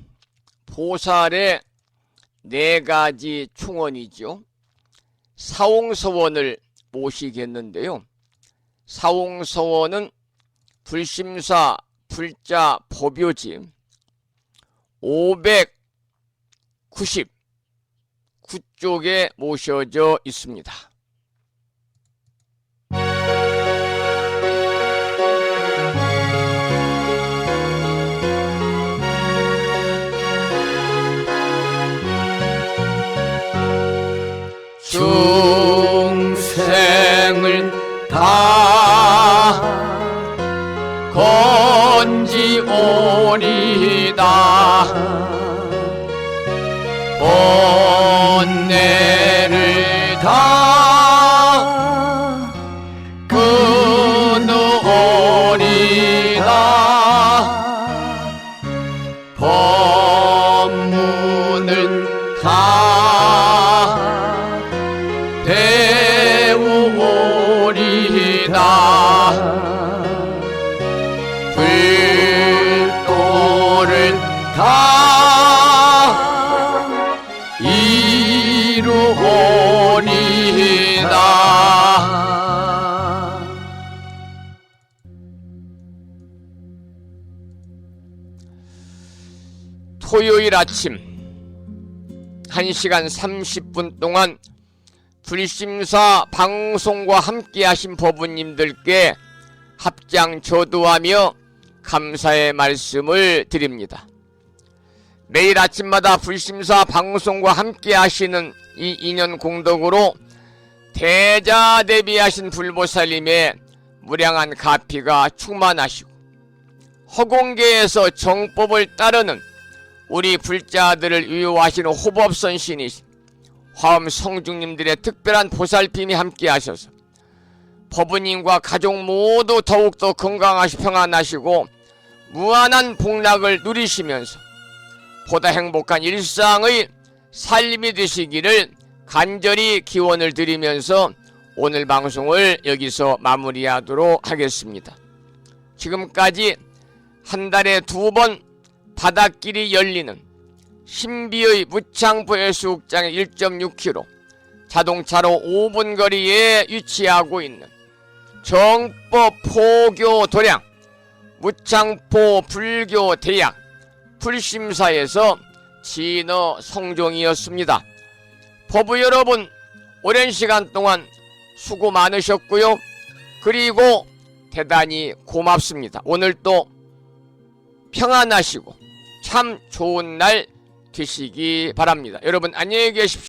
보살의 4가지 충언이죠. 사홍서원을 모시겠는데요. 사홍서원은 불심사 불자 법요지 599쪽에 모셔져 있습니다. 중생을 다 건지오리다 번뇌를 다 끊으오리다 법문을 다 배우오리다 불도를 다 이루오리다. 토요일 아침 1시간 30분 동안 불심사 방송과 함께 하신 법우님들께 합장 조도하며 감사의 말씀을 드립니다. 매일 아침마다 불심사 방송과 함께 하시는 이 인연 공덕으로 대자대비하신 불보살님의 무량한 가피가 충만하시고 허공계에서 정법을 따르는 우리 불자들을 위로하시는 호법선신이신 화엄 성중님들의 특별한 보살핌이 함께 하셔서 법우님과 가족 모두 더욱더 건강하시 평안하시고 무한한 복락을 누리시면서 보다 행복한 일상의 삶이 되시기를 간절히 기원을 드리면서 오늘 방송을 여기서 마무리하도록 하겠습니다. 지금까지 한 달에 2번 바닷길이 열리는 신비의 무창포 해수욕장의 1.6km 자동차로 5분 거리에 위치하고 있는 정법 포교 도량 무창포 불교 대학 불심사에서 진어 성종이었습니다. 법우 여러분, 오랜 시간 동안 수고 많으셨고요. 그리고 대단히 고맙습니다. 오늘도 평안하시고 참 좋은 날 되시기 바랍니다. 여러분 안녕히 계십시오.